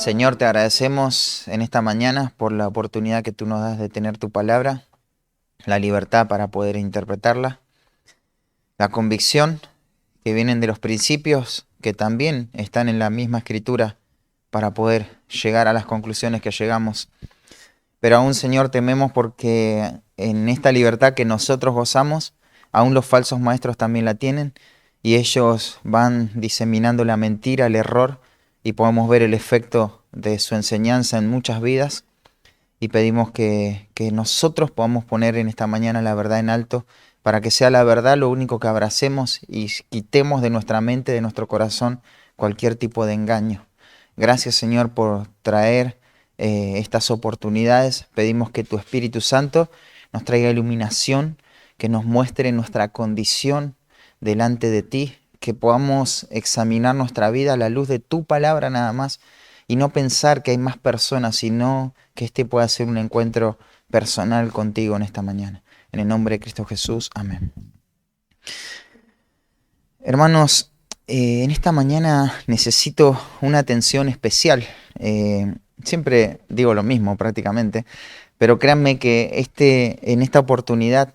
Señor, te agradecemos en esta mañana por la oportunidad que tú nos das de tener tu palabra, la libertad para poder interpretarla, la convicción que vienen de los principios que también están en la misma escritura para poder llegar a las conclusiones que llegamos. Pero aún, Señor, tememos porque en esta libertad que nosotros gozamos, aún los falsos maestros también la tienen y ellos van diseminando la mentira, el error, y podemos ver el efecto de su enseñanza en muchas vidas. Y pedimos que nosotros podamos poner en esta mañana la verdad en alto, para que sea la verdad lo único que abracemos y quitemos de nuestra mente, de nuestro corazón, cualquier tipo de engaño. Gracias, Señor, por traer estas oportunidades. Pedimos que tu Espíritu Santo nos traiga iluminación, que nos muestre nuestra condición delante de ti, que podamos examinar nuestra vida a la luz de tu palabra nada más y no pensar que hay más personas, sino que este pueda ser un encuentro personal contigo en esta mañana. En el nombre de Cristo Jesús, amén. Hermanos, en esta mañana necesito una atención especial. Siempre digo lo mismo prácticamente, pero créanme que en esta oportunidad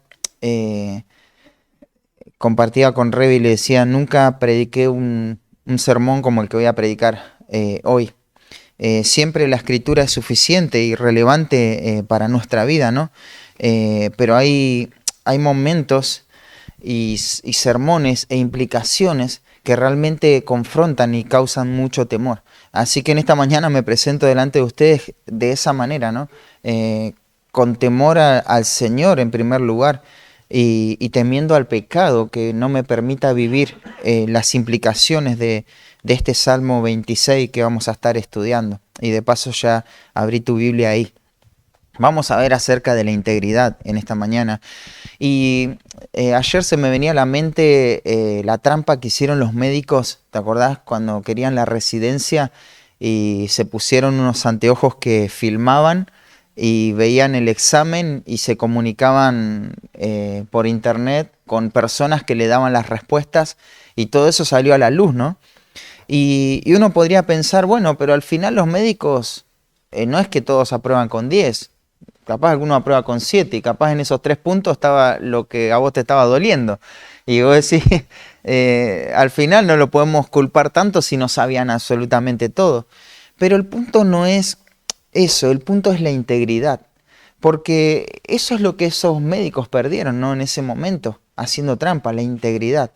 compartía con Revi y le decía, nunca prediqué un sermón como el que voy a predicar hoy. Siempre la escritura es suficiente y relevante para nuestra vida, ¿no? Pero hay momentos y sermones e implicaciones que realmente confrontan y causan mucho temor. Así que en esta mañana me presento delante de ustedes de esa manera, ¿no? Con temor al Señor en primer lugar y temiendo al pecado que no me permita vivir las implicaciones de este Salmo 26 que vamos a estar estudiando. Y de paso ya abrí tu Biblia ahí. Vamos a ver acerca de la integridad en esta mañana. Y ayer se me venía a la mente la trampa que hicieron los médicos, ¿te acordás? Cuando querían la residencia y se pusieron unos anteojos que filmaban y veían el examen y se comunicaban por internet con personas que le daban las respuestas y todo eso salió a la luz, ¿no? Y uno podría pensar, bueno, pero al final los médicos no es que todos aprueban con 10. Capaz alguno aprueba con 7 y capaz en esos 3 puntos estaba lo que a vos te estaba doliendo. Y vos decís, al final no lo podemos culpar tanto si no sabían absolutamente todo. Pero el punto no es eso, el punto es la integridad. Porque eso es lo que esos médicos perdieron, ¿no? En ese momento, haciendo trampa, la integridad.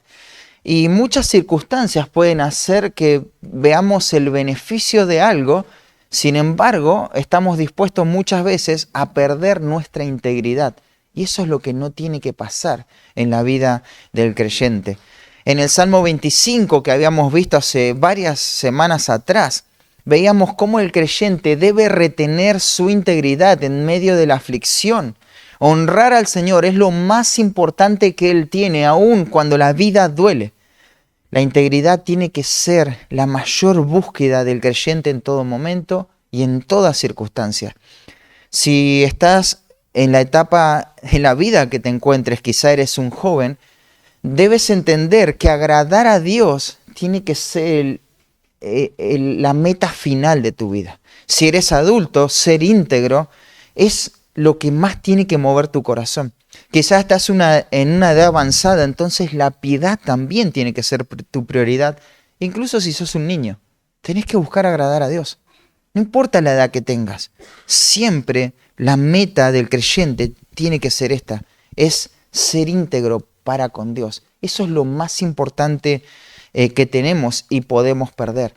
Y muchas circunstancias pueden hacer que veamos el beneficio de algo. Sin embargo, estamos dispuestos muchas veces a perder nuestra integridad. Y eso es lo que no tiene que pasar en la vida del creyente. En el Salmo 25 que habíamos visto hace varias semanas atrás, veíamos cómo el creyente debe retener su integridad en medio de la aflicción. Honrar al Señor es lo más importante que Él tiene, aun cuando la vida duele. La integridad tiene que ser la mayor búsqueda del creyente en todo momento y en toda circunstancia. Si estás en la etapa de la vida que te encuentres, quizá eres un joven, debes entender que agradar a Dios tiene que ser la meta final de tu vida. Si eres adulto, ser íntegro es lo que más tiene que mover tu corazón. Quizás estás en una edad avanzada, entonces la piedad también tiene que ser tu prioridad. Incluso si sos un niño, tenés que buscar agradar a Dios. No importa la edad que tengas, siempre la meta del creyente tiene que ser esta, es ser íntegro para con Dios. Eso es lo más importante que tenemos y podemos perder.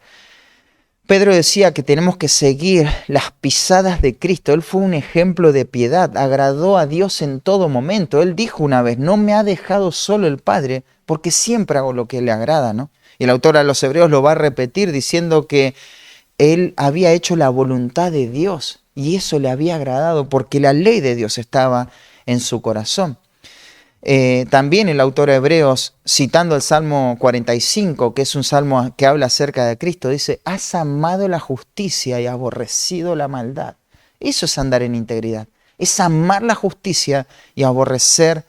Pedro decía que tenemos que seguir las pisadas de Cristo. Él fue un ejemplo de piedad, agradó a Dios en todo momento. Él dijo una vez, no me ha dejado solo el Padre, porque siempre hago lo que le agrada, ¿no? Y el autor a los Hebreos lo va a repetir diciendo que él había hecho la voluntad de Dios y eso le había agradado porque la ley de Dios estaba en su corazón. También el autor de Hebreos, citando el Salmo 45, que es un salmo que habla acerca de Cristo, dice, has amado la justicia y aborrecido la maldad. Eso es andar en integridad, es amar la justicia y aborrecer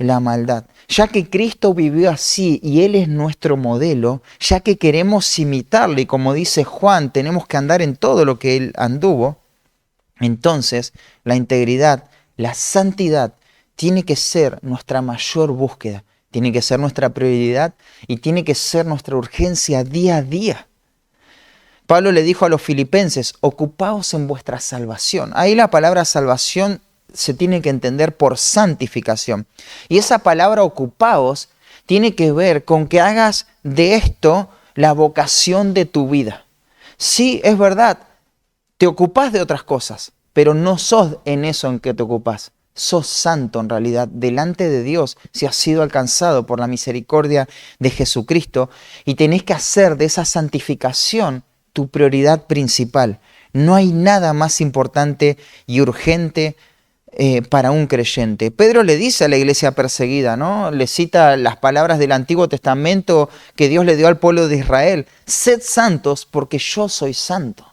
la maldad. Ya que Cristo vivió así y Él es nuestro modelo, ya que queremos imitarle y como dice Juan, tenemos que andar en todo lo que Él anduvo, entonces la integridad, la santidad tiene que ser nuestra mayor búsqueda, tiene que ser nuestra prioridad y tiene que ser nuestra urgencia día a día. Pablo le dijo a los filipenses, ocupaos en vuestra salvación. Ahí la palabra salvación se tiene que entender por santificación. Y esa palabra ocupaos tiene que ver con que hagas de esto la vocación de tu vida. Sí, es verdad, te ocupás de otras cosas, pero no sos en eso en que te ocupás. Sos santo en realidad delante de Dios si has sido alcanzado por la misericordia de Jesucristo y tenés que hacer de esa santificación tu prioridad principal. No hay nada más importante y urgente para un creyente. Pedro le dice a la iglesia perseguida, ¿no? Le cita las palabras del Antiguo Testamento que Dios le dio al pueblo de Israel. Sed santos porque yo soy santo.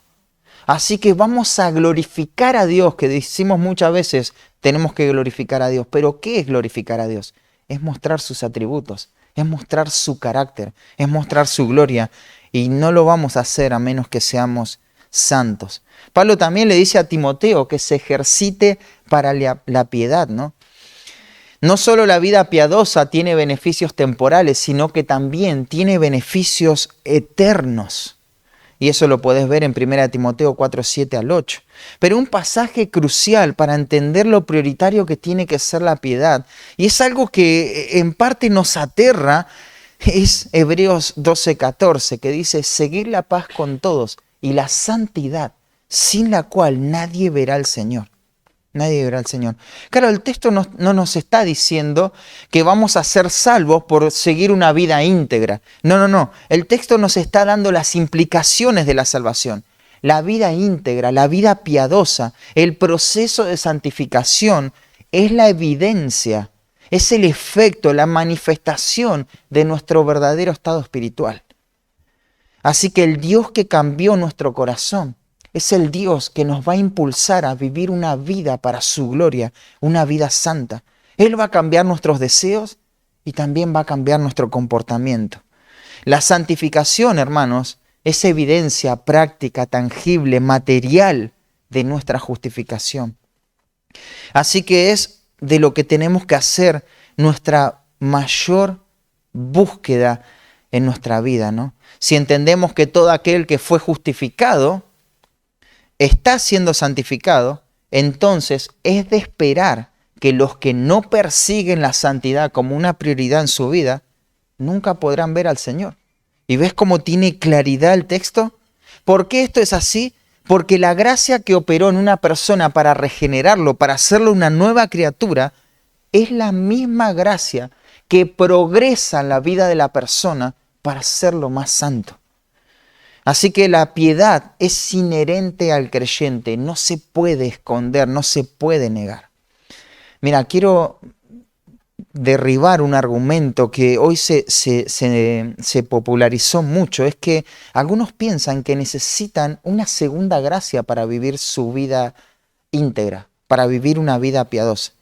Así que vamos a glorificar a Dios, que decimos muchas veces, tenemos que glorificar a Dios. Pero ¿qué es glorificar a Dios? Es mostrar sus atributos, es mostrar su carácter, es mostrar su gloria. Y no lo vamos a hacer a menos que seamos santos. Pablo también le dice a Timoteo que se ejercite para la piedad, ¿no? No solo la vida piadosa tiene beneficios temporales, sino que también tiene beneficios eternos. Y eso lo puedes ver en 1 Timoteo 4, 7 al 8. Pero un pasaje crucial para entender lo prioritario que tiene que ser la piedad, y es algo que en parte nos aterra, es Hebreos 12, 14, que dice, seguir la paz con todos y la santidad, sin la cual nadie verá al Señor. Nadie verá al Señor. Claro, el texto no nos está diciendo que vamos a ser salvos por seguir una vida íntegra. No. El texto nos está dando las implicaciones de la salvación. La vida íntegra, la vida piadosa, el proceso de santificación es la evidencia, es el efecto, la manifestación de nuestro verdadero estado espiritual. Así que el Dios que cambió nuestro corazón es el Dios que nos va a impulsar a vivir una vida para su gloria, una vida santa. Él va a cambiar nuestros deseos y también va a cambiar nuestro comportamiento. La santificación, hermanos, es evidencia práctica, tangible, material de nuestra justificación. Así que es de lo que tenemos que hacer nuestra mayor búsqueda en nuestra vida, ¿no? Si entendemos que todo aquel que fue justificado está siendo santificado, entonces es de esperar que los que no persiguen la santidad como una prioridad en su vida, nunca podrán ver al Señor. ¿Y ves cómo tiene claridad el texto? ¿Por qué esto es así? Porque la gracia que operó en una persona para regenerarlo, para hacerlo una nueva criatura, es la misma gracia que progresa en la vida de la persona para hacerlo más santo. Así que la piedad es inherente al creyente, no se puede esconder, no se puede negar. Mira, quiero derribar un argumento que hoy se popularizó mucho, es que algunos piensan que necesitan una segunda gracia para vivir su vida íntegra, para vivir una vida piadosa.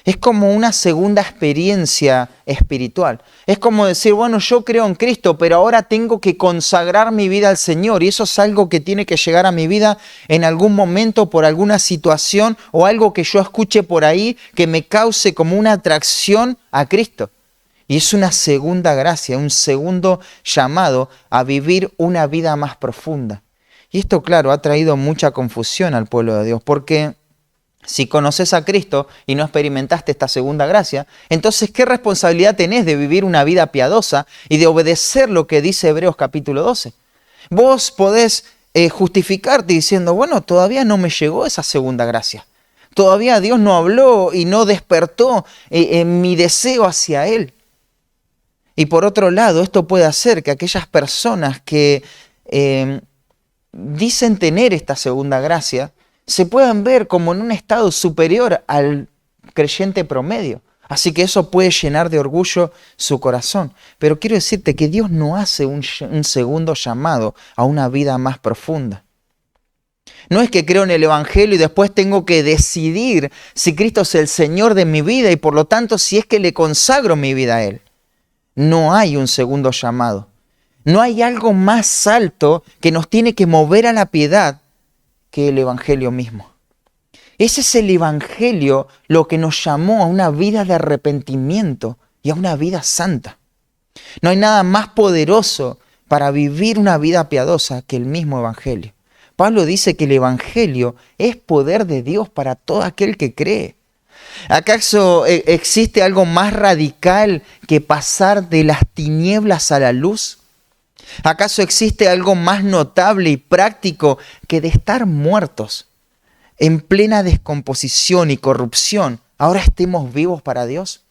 Es como una segunda experiencia espiritual. Es como decir, bueno, yo creo en Cristo, pero ahora tengo que consagrar mi vida al Señor. Y eso es algo que tiene que llegar a mi vida en algún momento por alguna situación o algo que yo escuche por ahí que me cause como una atracción a Cristo. Y es una segunda gracia, un segundo llamado a vivir una vida más profunda. Y esto, claro, ha traído mucha confusión al pueblo de Dios, porque si conoces a Cristo y no experimentaste esta segunda gracia, entonces ¿qué responsabilidad tenés de vivir una vida piadosa y de obedecer lo que dice Hebreos capítulo 12? Vos podés justificarte diciendo, bueno, todavía no me llegó esa segunda gracia. Todavía Dios no habló y no despertó mi deseo hacia Él. Y por otro lado, esto puede hacer que aquellas personas que dicen tener esta segunda gracia, se puedan ver como en un estado superior al creyente promedio. Así que eso puede llenar de orgullo su corazón. Pero quiero decirte que Dios no hace un segundo llamado a una vida más profunda. No es que creo en el Evangelio y después tengo que decidir si Cristo es el Señor de mi vida y por lo tanto si es que le consagro mi vida a Él. No hay un segundo llamado. No hay algo más alto que nos tiene que mover a la piedad que el Evangelio mismo. Ese es el Evangelio lo que nos llamó a una vida de arrepentimiento y a una vida santa. No hay nada más poderoso para vivir una vida piadosa que el mismo Evangelio. Pablo dice que el Evangelio es poder de Dios para todo aquel que cree. ¿Acaso existe algo más radical que pasar de las tinieblas a la luz? ¿Acaso existe algo más notable y práctico que de estar muertos en plena descomposición y corrupción, ahora estemos vivos para Dios?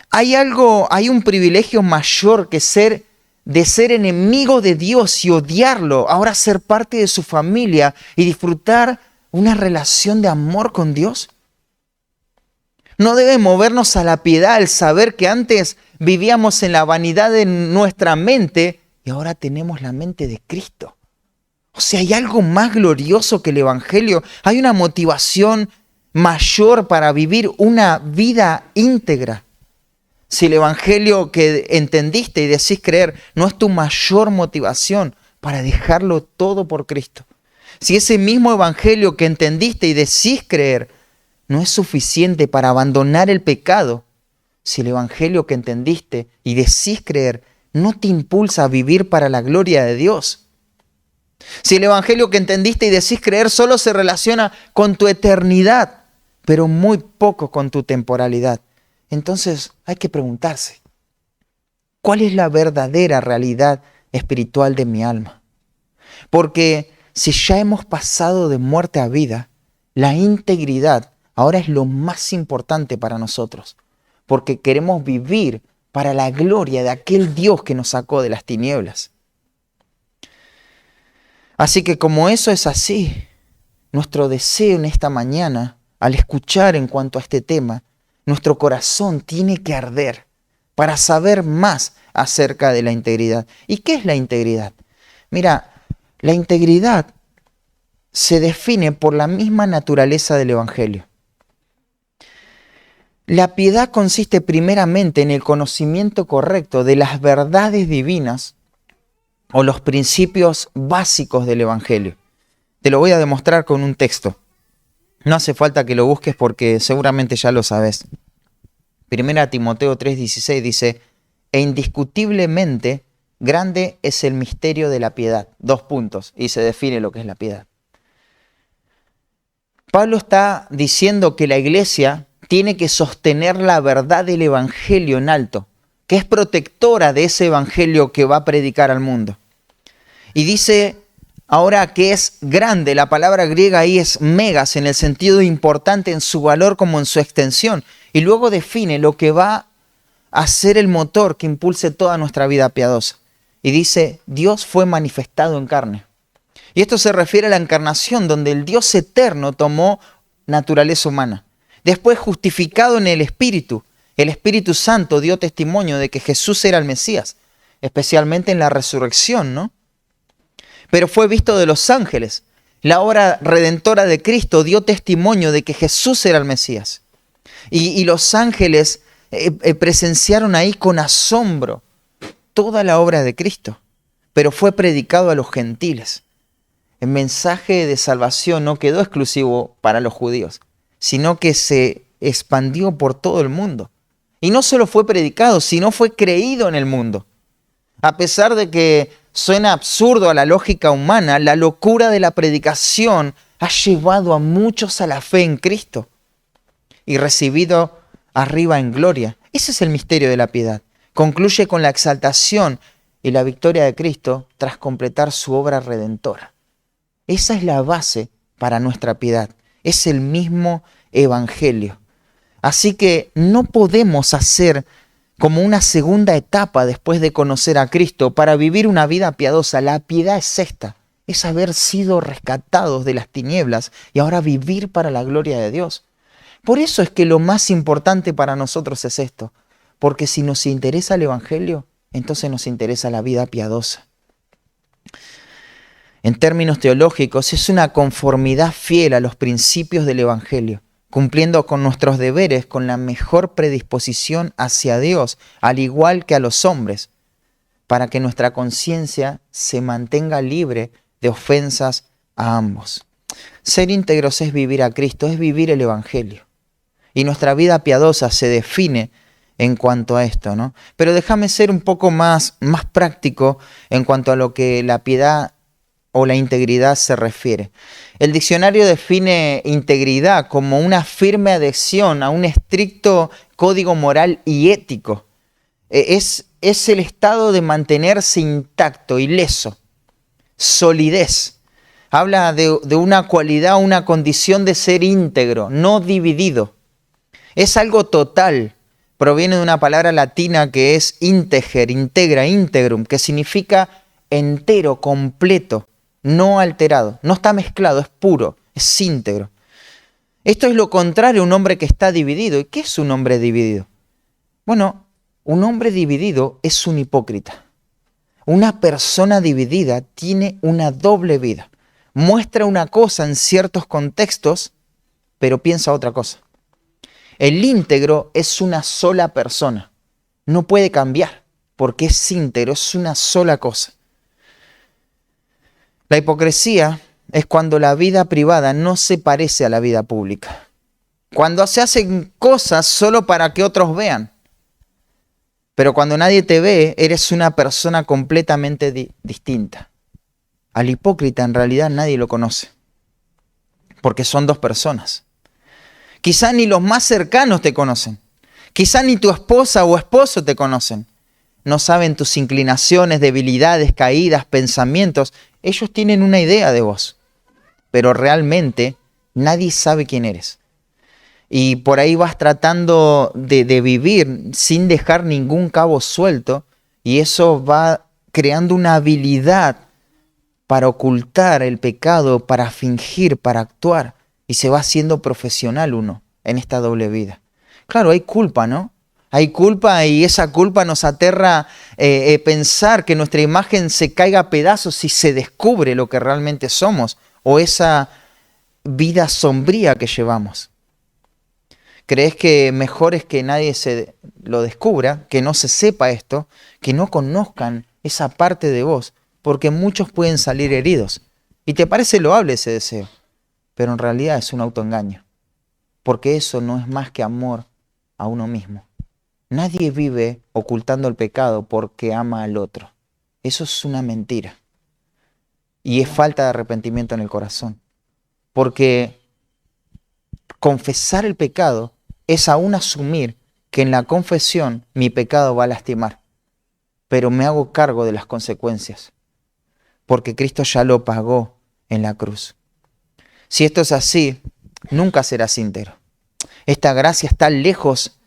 Hay un privilegio mayor que ser enemigo de Dios y odiarlo, ahora ser parte de su familia y disfrutar una relación de amor con Dios. No debe movernos a la piedad el saber que antes vivíamos en la vanidad de nuestra mente y ahora tenemos la mente de Cristo. O sea, hay algo más glorioso que el Evangelio. Hay una motivación mayor para vivir una vida íntegra. Si el Evangelio que entendiste y decís creer no es tu mayor motivación para dejarlo todo por Cristo. Si ese mismo Evangelio que entendiste y decís creer no es suficiente para abandonar el pecado, si el Evangelio que entendiste y decís creer no te impulsa a vivir para la gloria de Dios, si el Evangelio que entendiste y decís creer solo se relaciona con tu eternidad, pero muy poco con tu temporalidad, entonces hay que preguntarse, ¿cuál es la verdadera realidad espiritual de mi alma? Porque si ya hemos pasado de muerte a vida, la integridad ahora es lo más importante para nosotros, porque queremos vivir para la gloria de aquel Dios que nos sacó de las tinieblas. Así que como eso es así, nuestro deseo en esta mañana, al escuchar en cuanto a este tema, nuestro corazón tiene que arder para saber más acerca de la integridad. ¿Y qué es la integridad? Mira, la integridad se define por la misma naturaleza del Evangelio. La piedad consiste primeramente en el conocimiento correcto de las verdades divinas o los principios básicos del Evangelio. Te lo voy a demostrar con un texto. No hace falta que lo busques porque seguramente ya lo sabes. Primera Timoteo 3:16 dice, e indiscutiblemente grande es el misterio de la piedad. 2 puntos, y se define lo que es la piedad. Pablo está diciendo que la iglesia tiene que sostener la verdad del Evangelio en alto, que es protectora de ese Evangelio que va a predicar al mundo. Y dice ahora que es grande, la palabra griega ahí es megas, en el sentido de importante en su valor como en su extensión. Y luego define lo que va a ser el motor que impulse toda nuestra vida piadosa. Y dice, Dios fue manifestado en carne. Y esto se refiere a la encarnación, donde el Dios eterno tomó naturaleza humana. Después, justificado en el Espíritu Santo dio testimonio de que Jesús era el Mesías, especialmente en la resurrección, ¿no? Pero fue visto de los ángeles. La obra redentora de Cristo dio testimonio de que Jesús era el Mesías. Y los ángeles presenciaron ahí con asombro toda la obra de Cristo, pero fue predicado a los gentiles. El mensaje de salvación no quedó exclusivo para los judíos, sino que se expandió por todo el mundo. Y no solo fue predicado, sino fue creído en el mundo. A pesar de que suena absurdo a la lógica humana, la locura de la predicación ha llevado a muchos a la fe en Cristo y recibido arriba en gloria. Ese es el misterio de la piedad. Concluye con la exaltación y la victoria de Cristo tras completar su obra redentora. Esa es la base para nuestra piedad. Es el mismo Evangelio. Así que no podemos hacer como una segunda etapa después de conocer a Cristo para vivir una vida piadosa. La piedad es esta, es haber sido rescatados de las tinieblas y ahora vivir para la gloria de Dios. Por eso es que lo más importante para nosotros es esto, porque si nos interesa el Evangelio, entonces nos interesa la vida piadosa. En términos teológicos, es una conformidad fiel a los principios del Evangelio, cumpliendo con nuestros deberes con la mejor predisposición hacia Dios, al igual que a los hombres, para que nuestra conciencia se mantenga libre de ofensas a ambos. Ser íntegros es vivir a Cristo, es vivir el Evangelio. Y nuestra vida piadosa se define en cuanto a esto, ¿no? Pero déjame ser un poco más práctico en cuanto a lo que la piedad o la integridad se refiere. El diccionario define integridad como una firme adhesión a un estricto código moral y ético. Es el estado de mantenerse intacto, ileso, solidez. Habla de una cualidad, una condición de ser íntegro, no dividido. Es algo total. Proviene de una palabra latina que es integer, integra, integrum, que significa entero, completo, no alterado. No está mezclado, es puro, es íntegro. Esto es lo contrario a un hombre que está dividido. ¿Y qué es un hombre dividido? Bueno, un hombre dividido es un hipócrita. Una persona dividida tiene una doble vida. Muestra una cosa en ciertos contextos, pero piensa otra cosa. El íntegro es una sola persona. No puede cambiar porque es íntegro, es una sola cosa. La hipocresía es cuando la vida privada no se parece a la vida pública. Cuando se hacen cosas solo para que otros vean. Pero cuando nadie te ve, eres una persona completamente distinta. Al hipócrita en realidad nadie lo conoce, porque son dos personas. Quizá ni los más cercanos te conocen. Quizá ni tu esposa o esposo te conocen. No saben tus inclinaciones, debilidades, caídas, pensamientos. Ellos tienen una idea de vos, pero realmente nadie sabe quién eres. Y por ahí vas tratando de vivir sin dejar ningún cabo suelto, y eso va creando una habilidad para ocultar el pecado, para fingir, para actuar, y se va haciendo profesional uno en esta doble vida. Claro, hay culpa, ¿no? Hay culpa y esa culpa nos aterra pensar que nuestra imagen se caiga a pedazos si se descubre lo que realmente somos o esa vida sombría que llevamos. ¿Crees que mejor es que nadie se lo descubra, que no se sepa esto, que no conozcan esa parte de vos? Porque muchos pueden salir heridos. Y te parece loable ese deseo, pero en realidad es un autoengaño. Porque eso no es más que amor a uno mismo. Nadie vive ocultando el pecado porque ama al otro. Eso es una mentira. Y es falta de arrepentimiento en el corazón. Porque confesar el pecado es aún asumir que en la confesión mi pecado va a lastimar. Pero me hago cargo de las consecuencias. Porque Cristo ya lo pagó en la cruz. Si esto es así, nunca serás íntegro. Esta gracia está lejos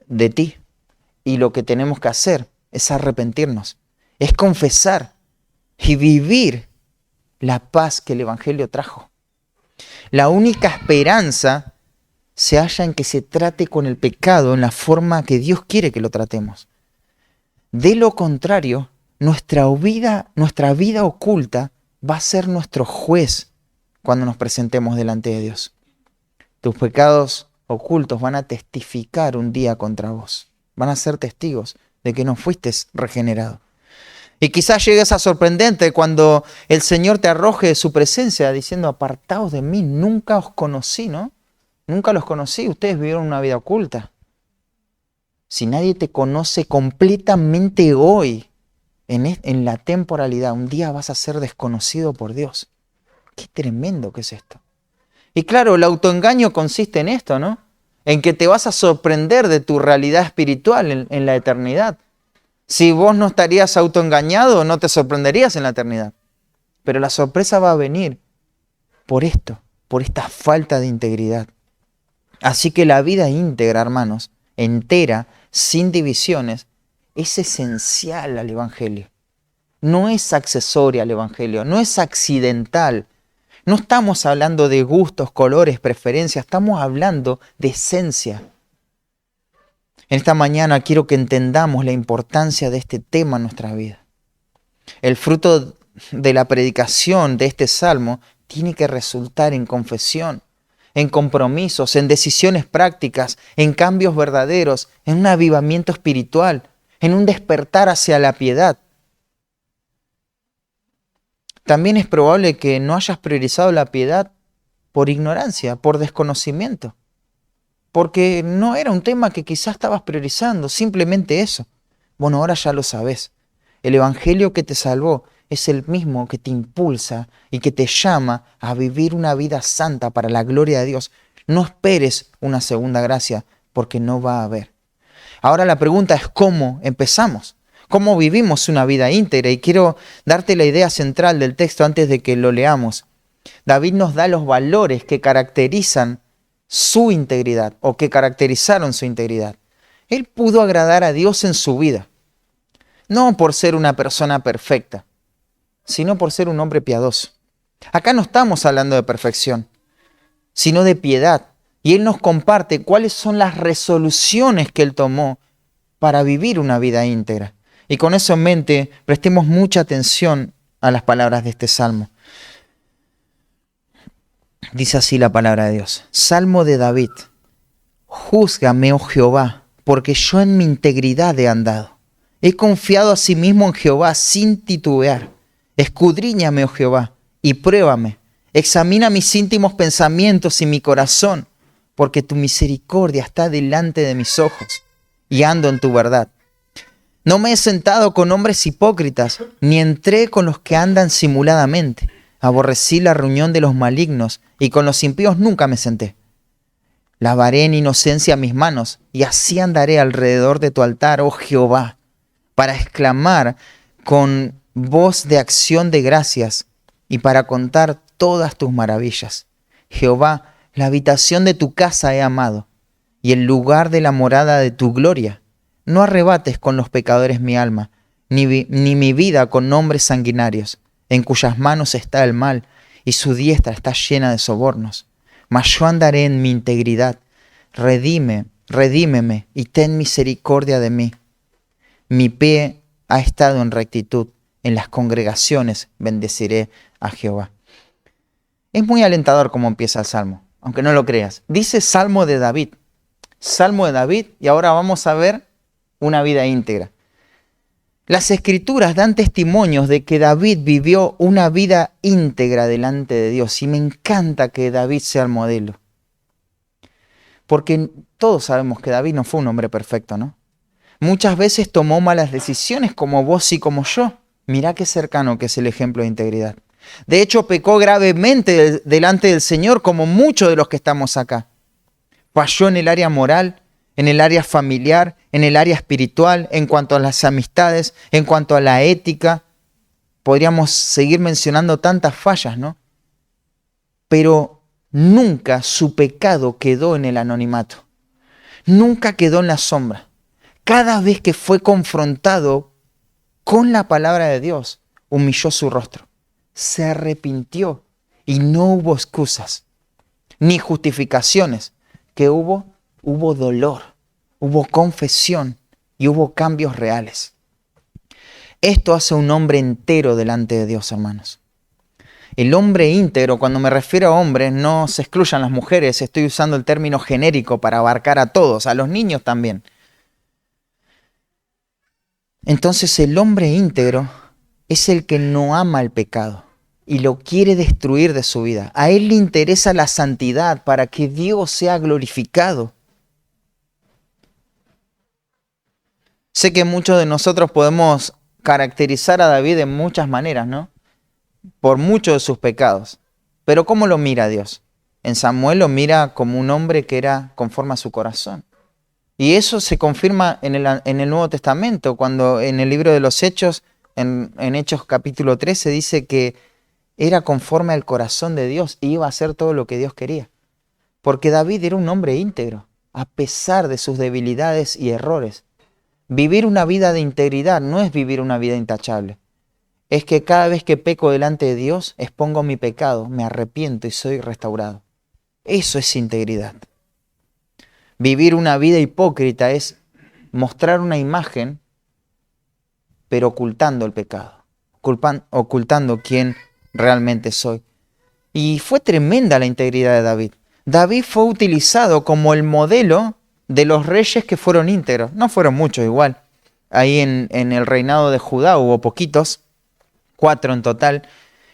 de ti. Y lo que tenemos que hacer es arrepentirnos. Es confesar y vivir la paz que el Evangelio trajo. La única esperanza se halla en que se trate con el pecado en la forma que Dios quiere que lo tratemos. De lo contrario, nuestra vida oculta va a ser nuestro juez cuando nos presentemos delante de Dios. Tus pecados ocultos van a testificar un día contra vos. Van a ser testigos de que no fuiste regenerado. Y quizás llegues a sorprenderte cuando el Señor te arroje de su presencia diciendo: apartaos de mí, nunca os conocí, ¿no? Nunca los conocí, ustedes vivieron una vida oculta. Si nadie te conoce completamente hoy, en la temporalidad, un día vas a ser desconocido por Dios. Qué tremendo que es esto. Y claro, el autoengaño consiste en esto, ¿no? En que te vas a sorprender de tu realidad espiritual en la eternidad. Si vos no estarías autoengañado, no te sorprenderías en la eternidad. Pero la sorpresa va a venir por esto, por esta falta de integridad. Así que la vida íntegra, hermanos, entera, sin divisiones, es esencial al Evangelio. No es accesoria al Evangelio, no es accidental. No estamos hablando de gustos, colores, preferencias, estamos hablando de esencia. En esta mañana quiero que entendamos la importancia de este tema en nuestra vida. El fruto de la predicación de este salmo tiene que resultar en confesión, en compromisos, en decisiones prácticas, en cambios verdaderos, en un avivamiento espiritual, en un despertar hacia la piedad. También es probable que no hayas priorizado la piedad por ignorancia, por desconocimiento, porque no era un tema que quizás estabas priorizando, simplemente eso. Bueno, ahora ya lo sabes. El evangelio que te salvó es el mismo que te impulsa y que te llama a vivir una vida santa para la gloria de Dios. No esperes una segunda gracia, porque no va a haber. Ahora la pregunta es ¿cómo empezamos? ¿Cómo vivimos una vida íntegra? Y quiero darte la idea central del texto antes de que lo leamos. David nos da los valores que caracterizan su integridad o que caracterizaron su integridad. Él pudo agradar a Dios en su vida, no por ser una persona perfecta, sino por ser un hombre piadoso. Acá no estamos hablando de perfección, sino de piedad. Y Él nos comparte cuáles son las resoluciones que Él tomó para vivir una vida íntegra. Y con eso en mente, prestemos mucha atención a las palabras de este salmo. Dice así la palabra de Dios. Salmo de David. Júzgame, oh Jehová, porque yo en mi integridad he andado. He confiado asimismo en Jehová sin titubear. Escudriñame, oh Jehová, y pruébame. Examina mis íntimos pensamientos y mi corazón, porque tu misericordia está delante de mis ojos, y ando en tu verdad. No me he sentado con hombres hipócritas, ni entré con los que andan simuladamente. Aborrecí la reunión de los malignos, y con los impíos nunca me senté. Lavaré en inocencia mis manos, y así andaré alrededor de tu altar, oh Jehová, para exclamar con voz de acción de gracias, y para contar todas tus maravillas. Jehová, la habitación de tu casa he amado, y el lugar de la morada de tu gloria. No arrebates con los pecadores mi alma, ni mi vida con hombres sanguinarios, en cuyas manos está el mal, y su diestra está llena de sobornos. Mas yo andaré en mi integridad. Redímeme, y ten misericordia de mí. Mi pie ha estado en rectitud, en las congregaciones bendeciré a Jehová. Es muy alentador cómo empieza el Salmo, aunque no lo creas. Dice Salmo de David, y ahora vamos a ver una vida íntegra. Las Escrituras dan testimonios de que David vivió una vida íntegra delante de Dios, y me encanta que David sea el modelo. Porque todos sabemos que David no fue un hombre perfecto, ¿no? Muchas veces tomó malas decisiones como vos y como yo. Mirá qué cercano que es el ejemplo de integridad. De hecho, pecó gravemente delante del Señor, como muchos de los que estamos acá. Falló en el área moral, en el área familiar, en el área espiritual, en cuanto a las amistades, en cuanto a la ética. Podríamos seguir mencionando tantas fallas, ¿no? Pero nunca su pecado quedó en el anonimato. Nunca quedó en la sombra. Cada vez que fue confrontado con la palabra de Dios, humilló su rostro. Se arrepintió y no hubo excusas ni justificaciones. ¿Qué hubo? Hubo dolor, hubo confesión y hubo cambios reales. Esto hace un hombre entero delante de Dios, hermanos. El hombre íntegro, cuando me refiero a hombres, no se excluyan las mujeres, estoy usando el término genérico para abarcar a todos, a los niños también. Entonces el hombre íntegro es el que no ama el pecado y lo quiere destruir de su vida. A él le interesa la santidad para que Dios sea glorificado. Sé que muchos de nosotros podemos caracterizar a David de muchas maneras, ¿no? Por muchos de sus pecados. Pero ¿cómo lo mira Dios? En Samuel lo mira como un hombre que era conforme a su corazón. Y eso se confirma en el Nuevo Testamento, cuando en el libro de los Hechos, en Hechos capítulo 13, dice que era conforme al corazón de Dios y iba a hacer todo lo que Dios quería. Porque David era un hombre íntegro, a pesar de sus debilidades y errores. Vivir una vida de integridad no es vivir una vida intachable. Es que cada vez que peco delante de Dios, expongo mi pecado, me arrepiento y soy restaurado. Eso es integridad. Vivir una vida hipócrita es mostrar una imagen, pero ocultando el pecado, ocultando quién realmente soy. Y fue tremenda la integridad de David. David fue utilizado como el modelo de los reyes que fueron íntegros. No fueron muchos igual. Ahí en el reinado de Judá hubo poquitos, 4 en total.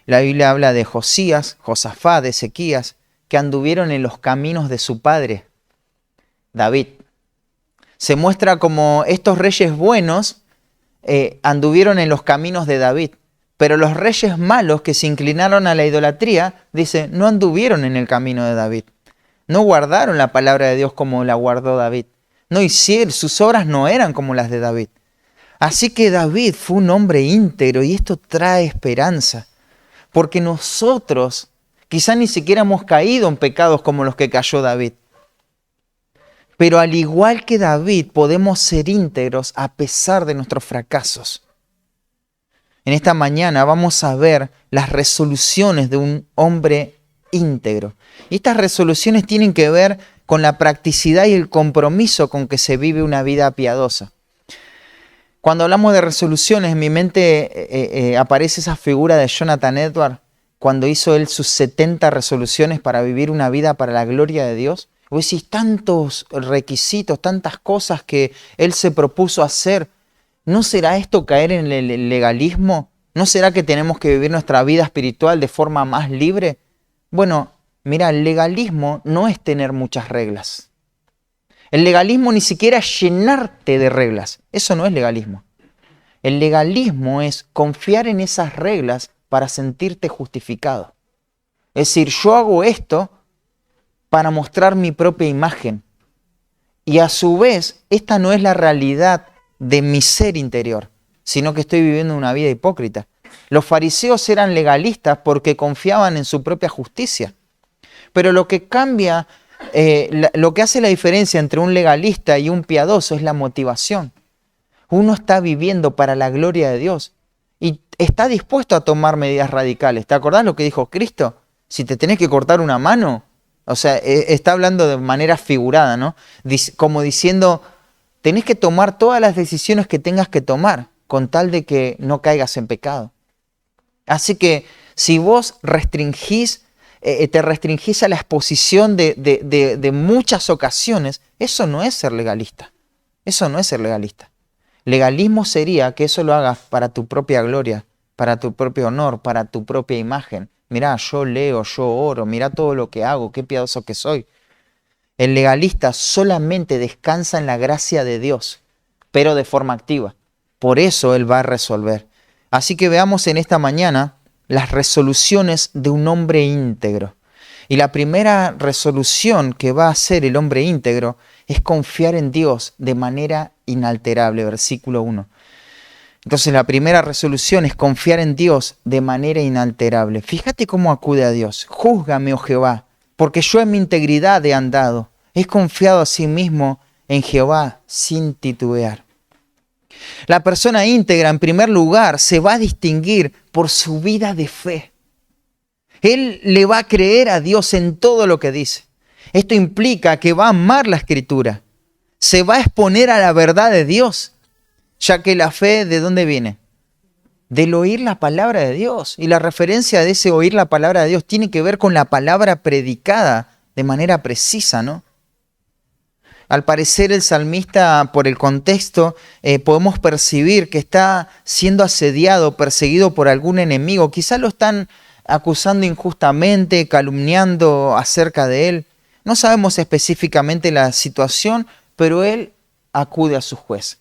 La Biblia habla de Josías, Josafat, de Ezequías, que anduvieron en los caminos de su padre, David. Se muestra como estos reyes buenos anduvieron en los caminos de David. Pero los reyes malos que se inclinaron a la idolatría, dice, no anduvieron en el camino de David. No guardaron la palabra de Dios como la guardó David. No hicieron, sus obras no eran como las de David. Así que David fue un hombre íntegro y esto trae esperanza. Porque nosotros quizá ni siquiera hemos caído en pecados como los que cayó David. Pero al igual que David podemos ser íntegros a pesar de nuestros fracasos. En esta mañana vamos a ver las resoluciones de un hombre íntegro. Y estas resoluciones tienen que ver con la practicidad y el compromiso con que se vive una vida piadosa. Cuando hablamos de resoluciones, en mi mente aparece esa figura de Jonathan Edwards, cuando hizo él sus 70 resoluciones para vivir una vida para la gloria de Dios. Vos decís, tantos requisitos, tantas cosas que él se propuso hacer. ¿No será esto caer en el legalismo? ¿No será que tenemos que vivir nuestra vida espiritual de forma más libre? Bueno, mira, el legalismo no es tener muchas reglas. El legalismo ni siquiera es llenarte de reglas. Eso no es legalismo. El legalismo es confiar en esas reglas para sentirte justificado. Es decir, yo hago esto para mostrar mi propia imagen. Y a su vez, esta no es la realidad de mi ser interior, sino que estoy viviendo una vida hipócrita. Los fariseos eran legalistas porque confiaban en su propia justicia. Pero lo que cambia, lo que hace la diferencia entre un legalista y un piadoso es la motivación. Uno está viviendo para la gloria de Dios y está dispuesto a tomar medidas radicales. ¿Te acordás lo que dijo Cristo? Si te tenés que cortar una mano, o sea, está hablando de manera figurada, ¿no? Como diciendo, tenés que tomar todas las decisiones que tengas que tomar con tal de que no caigas en pecado. Así que si vos te restringís a la exposición de muchas ocasiones, eso no es ser legalista. Eso no es ser legalista. Legalismo sería que eso lo hagas para tu propia gloria, para tu propio honor, para tu propia imagen. Mirá, yo leo, yo oro, mirá todo lo que hago, qué piadoso que soy. El legalista solamente descansa en la gracia de Dios, pero de forma activa. Por eso Él va a resolver. Así que veamos en esta mañana las resoluciones de un hombre íntegro. Y la primera resolución que va a hacer el hombre íntegro es confiar en Dios de manera inalterable. Versículo 1. Entonces la primera resolución es confiar en Dios de manera inalterable. Fíjate cómo acude a Dios. Júzgame, oh Jehová, porque yo en mi integridad he andado. He confiado a sí mismo en Jehová sin titubear. La persona íntegra, en primer lugar, se va a distinguir por su vida de fe. Él le va a creer a Dios en todo lo que dice. Esto implica que va a amar la Escritura. Se va a exponer a la verdad de Dios, ya que la fe, ¿de dónde viene? Del oír la palabra de Dios. Y la referencia de ese oír la palabra de Dios tiene que ver con la palabra predicada de manera precisa, ¿no? Al parecer el salmista, por el contexto, podemos percibir que está siendo asediado, perseguido por algún enemigo. Quizás lo están acusando injustamente, calumniando acerca de él. No sabemos específicamente la situación, pero él acude a su juez.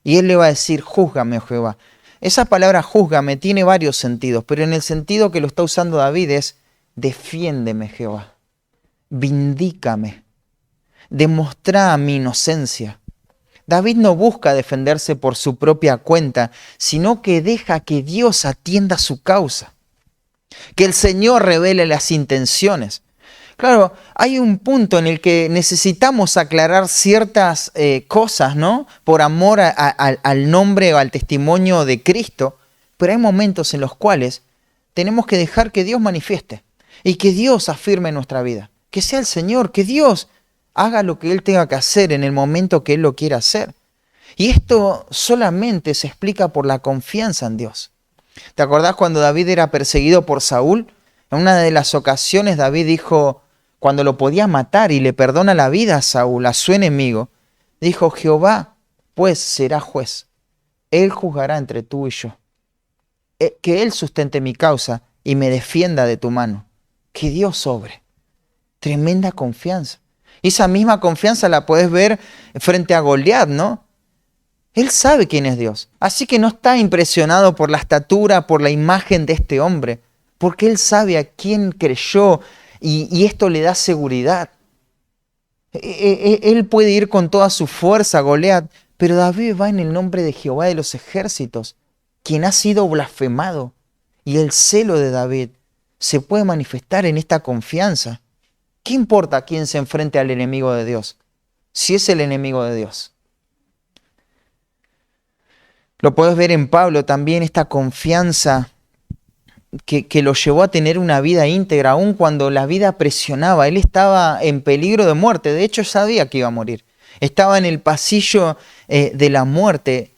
Y él le va a decir, júzgame, oh Jehová. Esa palabra júzgame tiene varios sentidos, pero en el sentido que lo está usando David es, defiéndeme, Jehová. Vindícame. Demostrá mi inocencia. David no busca defenderse por su propia cuenta, sino que deja que Dios atienda su causa. Que el Señor revele las intenciones. Claro, hay un punto en el que necesitamos aclarar ciertas cosas, ¿no? Por amor al nombre o al testimonio de Cristo, pero hay momentos en los cuales tenemos que dejar que Dios manifieste y que Dios afirme nuestra vida. Que sea el Señor, que Dios haga lo que Él tenga que hacer en el momento que Él lo quiera hacer. Y esto solamente se explica por la confianza en Dios. ¿Te acordás cuando David era perseguido por Saúl? En una de las ocasiones David dijo, cuando lo podía matar y le perdona la vida a Saúl, a su enemigo, dijo, Jehová pues será juez. Él juzgará entre tú y yo. Que Él sustente mi causa y me defienda de tu mano. Que Dios obre. Tremenda confianza. Y esa misma confianza la puedes ver frente a Goliat, ¿no? Él sabe quién es Dios. Así que no está impresionado por la estatura, por la imagen de este hombre. Porque él sabe a quién creyó y esto le da seguridad. Él puede ir con toda su fuerza a Goliat, pero David va en el nombre de Jehová de los ejércitos, quien ha sido blasfemado. Y el celo de David se puede manifestar en esta confianza. ¿Qué importa quién se enfrente al enemigo de Dios? Si es el enemigo de Dios. Lo puedes ver en Pablo también, esta confianza que lo llevó a tener una vida íntegra, aun cuando la vida presionaba. Él estaba en peligro de muerte, de hecho sabía que iba a morir. Estaba en el pasillo de la muerte,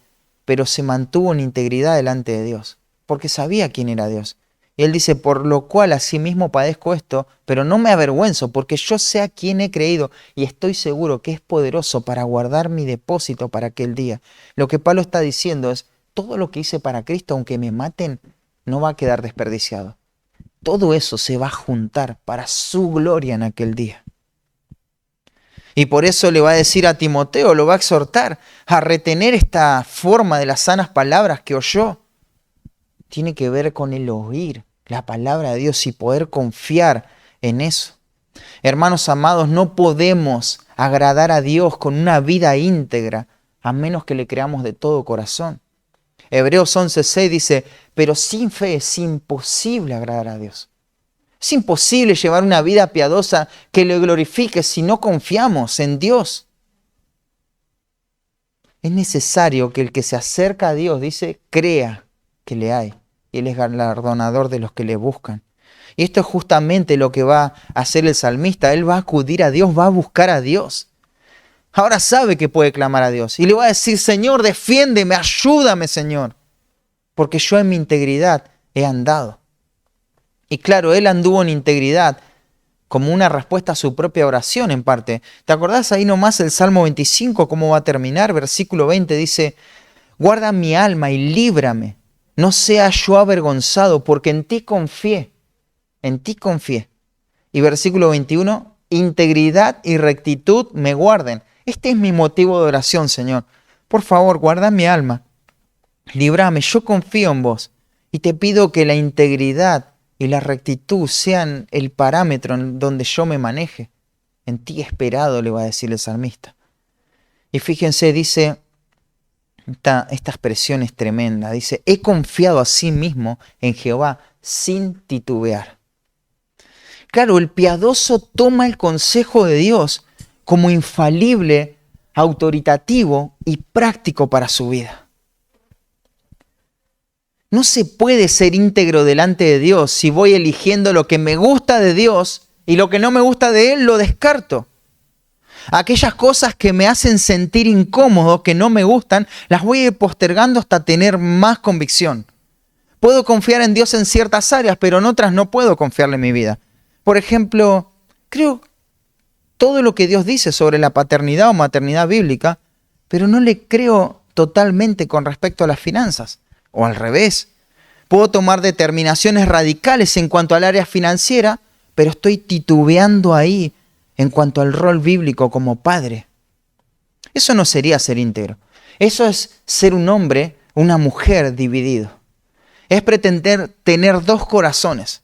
pero se mantuvo en integridad delante de Dios, porque sabía quién era Dios. Y él dice, por lo cual asimismo padezco esto, pero no me avergüenzo, porque yo sé a quién he creído y estoy seguro que es poderoso para guardar mi depósito para aquel día. Lo que Pablo está diciendo es, todo lo que hice para Cristo, aunque me maten, no va a quedar desperdiciado. Todo eso se va a juntar para su gloria en aquel día. Y por eso le va a decir a Timoteo, lo va a exhortar a retener esta forma de las sanas palabras que oyó. Tiene que ver con el oír la palabra de Dios y poder confiar en eso. Hermanos amados, no podemos agradar a Dios con una vida íntegra a menos que le creamos de todo corazón. Hebreos 11:6 dice, pero sin fe es imposible agradar a Dios. Es imposible llevar una vida piadosa que le glorifique si no confiamos en Dios. Es necesario que el que se acerca a Dios, dice, crea que le hay. Y Él es galardonador de los que le buscan. Y esto es justamente lo que va a hacer el salmista. Él va a acudir a Dios, va a buscar a Dios. Ahora sabe que puede clamar a Dios. Y le va a decir, Señor, defiéndeme, ayúdame, Señor. Porque yo en mi integridad he andado. Y claro, él anduvo en integridad como una respuesta a su propia oración en parte. ¿Te acordás ahí nomás el Salmo 25, cómo va a terminar? Versículo 20 dice, guarda mi alma y líbrame. No sea yo avergonzado, porque en ti confié. En ti confié. Y versículo 21, integridad y rectitud me guarden. Este es mi motivo de oración, Señor. Por favor, guarda mi alma. Líbrame, yo confío en vos. Y te pido que la integridad y la rectitud sean el parámetro en donde yo me maneje. En ti he esperado, le va a decir el salmista. Y fíjense, dice, esta expresión es tremenda. Dice, he confiado a sí mismo en Jehová sin titubear. Claro, el piadoso toma el consejo de Dios como infalible, autoritativo y práctico para su vida. No se puede ser íntegro delante de Dios si voy eligiendo lo que me gusta de Dios y lo que no me gusta de Él lo descarto. Aquellas cosas que me hacen sentir incómodo, que no me gustan, las voy a ir postergando hasta tener más convicción. Puedo confiar en Dios en ciertas áreas, pero en otras no puedo confiarle en mi vida. Por ejemplo, creo todo lo que Dios dice sobre la paternidad o maternidad bíblica, pero no le creo totalmente con respecto a las finanzas. O al revés, puedo tomar determinaciones radicales en cuanto al área financiera, pero estoy titubeando ahí en cuanto al rol bíblico como padre. Eso no sería ser íntegro. Eso es ser un hombre, una mujer dividido. Es pretender tener dos corazones.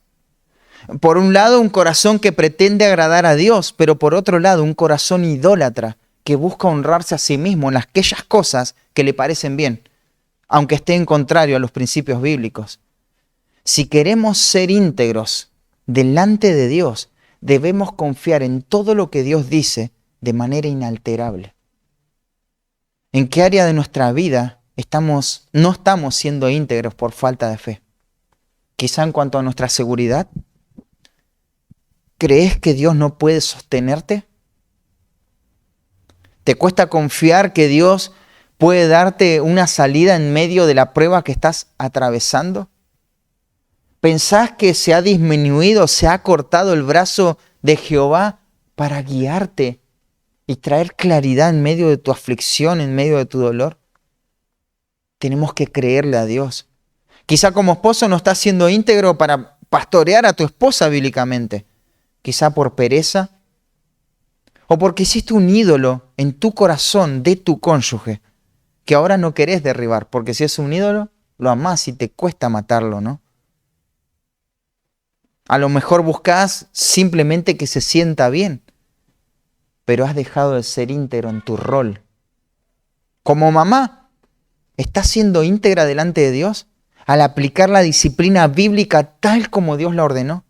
Por un lado, un corazón que pretende agradar a Dios, pero por otro lado, un corazón idólatra que busca honrarse a sí mismo en aquellas cosas que le parecen bien, aunque esté en contrario a los principios bíblicos. Si queremos ser íntegros delante de Dios, debemos confiar en todo lo que Dios dice de manera inalterable. ¿En qué área de nuestra vida no estamos siendo íntegros por falta de fe? Quizá en cuanto a nuestra seguridad. ¿Crees que Dios no puede sostenerte? ¿Te cuesta confiar que Dios puede darte una salida en medio de la prueba que estás atravesando? ¿Pensás que se ha disminuido, se ha cortado el brazo de Jehová para guiarte y traer claridad en medio de tu aflicción, en medio de tu dolor? Tenemos que creerle a Dios. Quizá como esposo no estás siendo íntegro para pastorear a tu esposa bíblicamente. Quizá por pereza o porque hiciste un ídolo en tu corazón de tu cónyuge que ahora no querés derribar, porque si es un ídolo, lo amás y te cuesta matarlo, ¿no? A lo mejor buscas simplemente que se sienta bien, pero has dejado de ser íntegro en tu rol. Como mamá, ¿estás siendo íntegra delante de Dios al aplicar la disciplina bíblica tal como Dios la ordenó?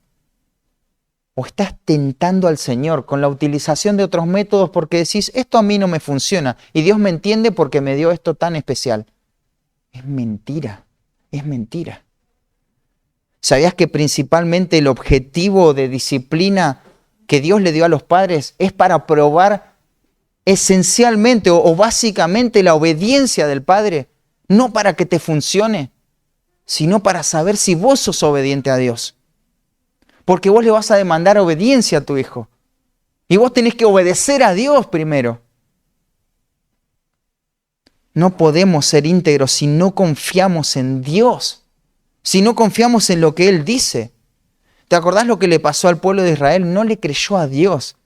¿O estás tentando al Señor con la utilización de otros métodos porque decís, esto a mí no me funciona y Dios me entiende porque me dio esto tan especial? Es mentira, es mentira. ¿Sabías que principalmente el objetivo de disciplina que Dios le dio a los padres es para probar esencialmente o básicamente la obediencia del padre? No para que te funcione, sino para saber si vos sos obediente a Dios. Porque vos le vas a demandar obediencia a tu hijo. Y vos tenés que obedecer a Dios primero. No podemos ser íntegros si no confiamos en Dios. Si no confiamos en lo que Él dice. ¿Te acordás lo que le pasó al pueblo de Israel? No le creyó a Dios.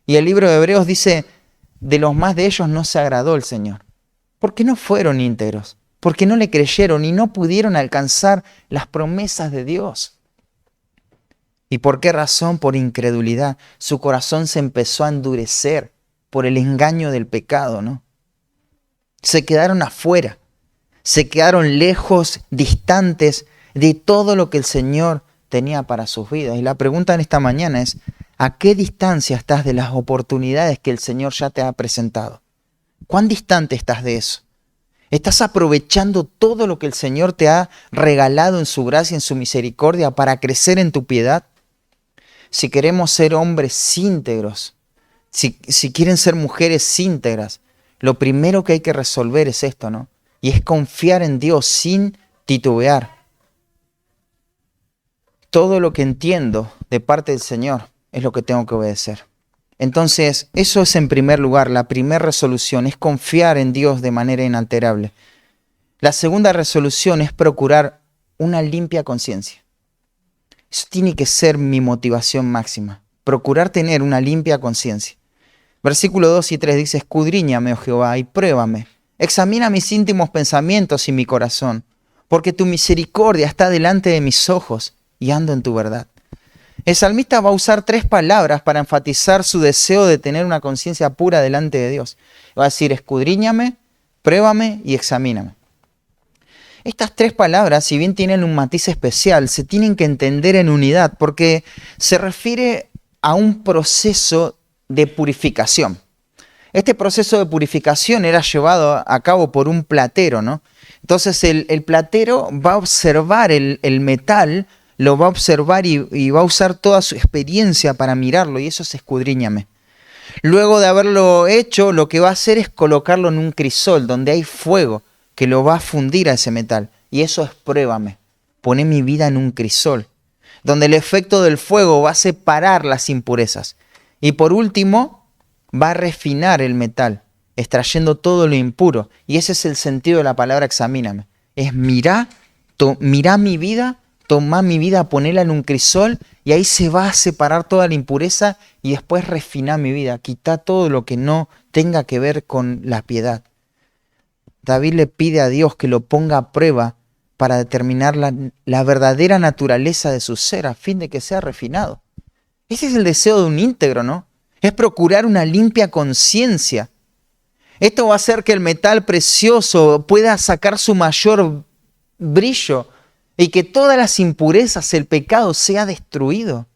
Y el libro de Hebreos dice, de los más de ellos no se agradó el Señor. Porque no fueron íntegros. Porque no le creyeron y no pudieron alcanzar las promesas de Dios. ¿Y por qué razón? Por incredulidad. Su corazón se empezó a endurecer por el engaño del pecado, ¿no? Se quedaron afuera. Se quedaron lejos, distantes de todo lo que el Señor tenía para sus vidas. Y la pregunta en esta mañana es, ¿a qué distancia estás de las oportunidades que el Señor ya te ha presentado? ¿Cuán distante estás de eso? ¿Estás aprovechando todo lo que el Señor te ha regalado en su gracia, en su misericordia, para crecer en tu piedad? Si queremos ser hombres íntegros, si quieren ser mujeres íntegras, lo primero que hay que resolver es esto, ¿no? Y es confiar en Dios sin titubear. Todo lo que entiendo de parte del Señor es lo que tengo que obedecer. Entonces, eso es en primer lugar, la primera resolución, es confiar en Dios de manera inalterable. La segunda resolución es procurar una limpia conciencia. Eso tiene que ser mi motivación máxima, procurar tener una limpia conciencia. Versículo 2 y 3 dice, escudriñame, oh Jehová, y pruébame. Examina mis íntimos pensamientos y mi corazón, porque tu misericordia está delante de mis ojos y ando en tu verdad. El salmista va a usar 3 palabras para enfatizar su deseo de tener una conciencia pura delante de Dios. Va a decir, escudriñame, pruébame y examíname. Estas 3 palabras, si bien tienen un matiz especial, se tienen que entender en unidad porque se refiere a un proceso de purificación. Este proceso de purificación era llevado a cabo por un platero, ¿no? Entonces el platero va a observar el metal, lo va a observar y va a usar toda su experiencia para mirarlo, y eso es escudriñame. Luego de haberlo hecho, lo que va a hacer es colocarlo en un crisol donde hay fuego que lo va a fundir a ese metal. Y eso es pruébame. Poné mi vida en un crisol, donde el efecto del fuego va a separar las impurezas. Y por último, va a refinar el metal, extrayendo todo lo impuro. Y ese es el sentido de la palabra examíname. Es mirá mi vida, tomá mi vida, ponela en un crisol, y ahí se va a separar toda la impureza y después refiná mi vida. Quitá todo lo que no tenga que ver con la piedad. David le pide a Dios que lo ponga a prueba para determinar la verdadera naturaleza de su ser a fin de que sea refinado. Ese es el deseo de un íntegro, ¿no? Es procurar una limpia conciencia. Esto va a hacer que el metal precioso pueda sacar su mayor brillo y que todas las impurezas, el pecado, sea destruido.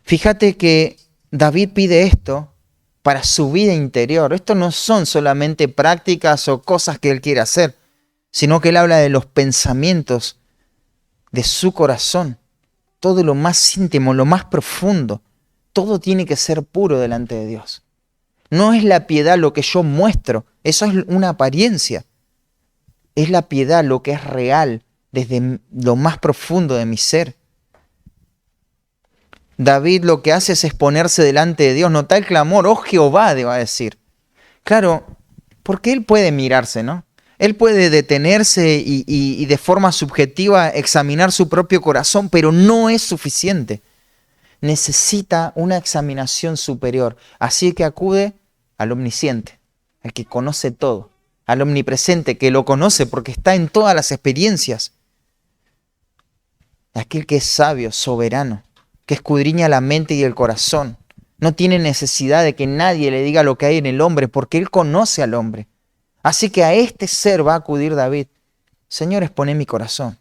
Fíjate que David pide esto para su vida interior. Esto no son solamente prácticas o cosas que él quiere hacer, sino que él habla de los pensamientos de su corazón. Todo lo más íntimo, lo más profundo, todo tiene que ser puro delante de Dios. No es la piedad lo que yo muestro, eso es una apariencia. Es la piedad lo que es real, desde lo más profundo de mi ser. David lo que hace es exponerse delante de Dios. Nota el clamor, oh Jehová, va a decir. Claro, porque él puede mirarse, ¿no? Él puede detenerse y de forma subjetiva examinar su propio corazón, pero no es suficiente. Necesita una examinación superior. Así que acude al omnisciente, al que conoce todo, al omnipresente, que lo conoce porque está en todas las experiencias. Aquel que es sabio, soberano, que escudriña la mente y el corazón. No tiene necesidad de que nadie le diga lo que hay en el hombre, porque él conoce al hombre. Así que a este ser va a acudir David. Señor, expone mi corazón.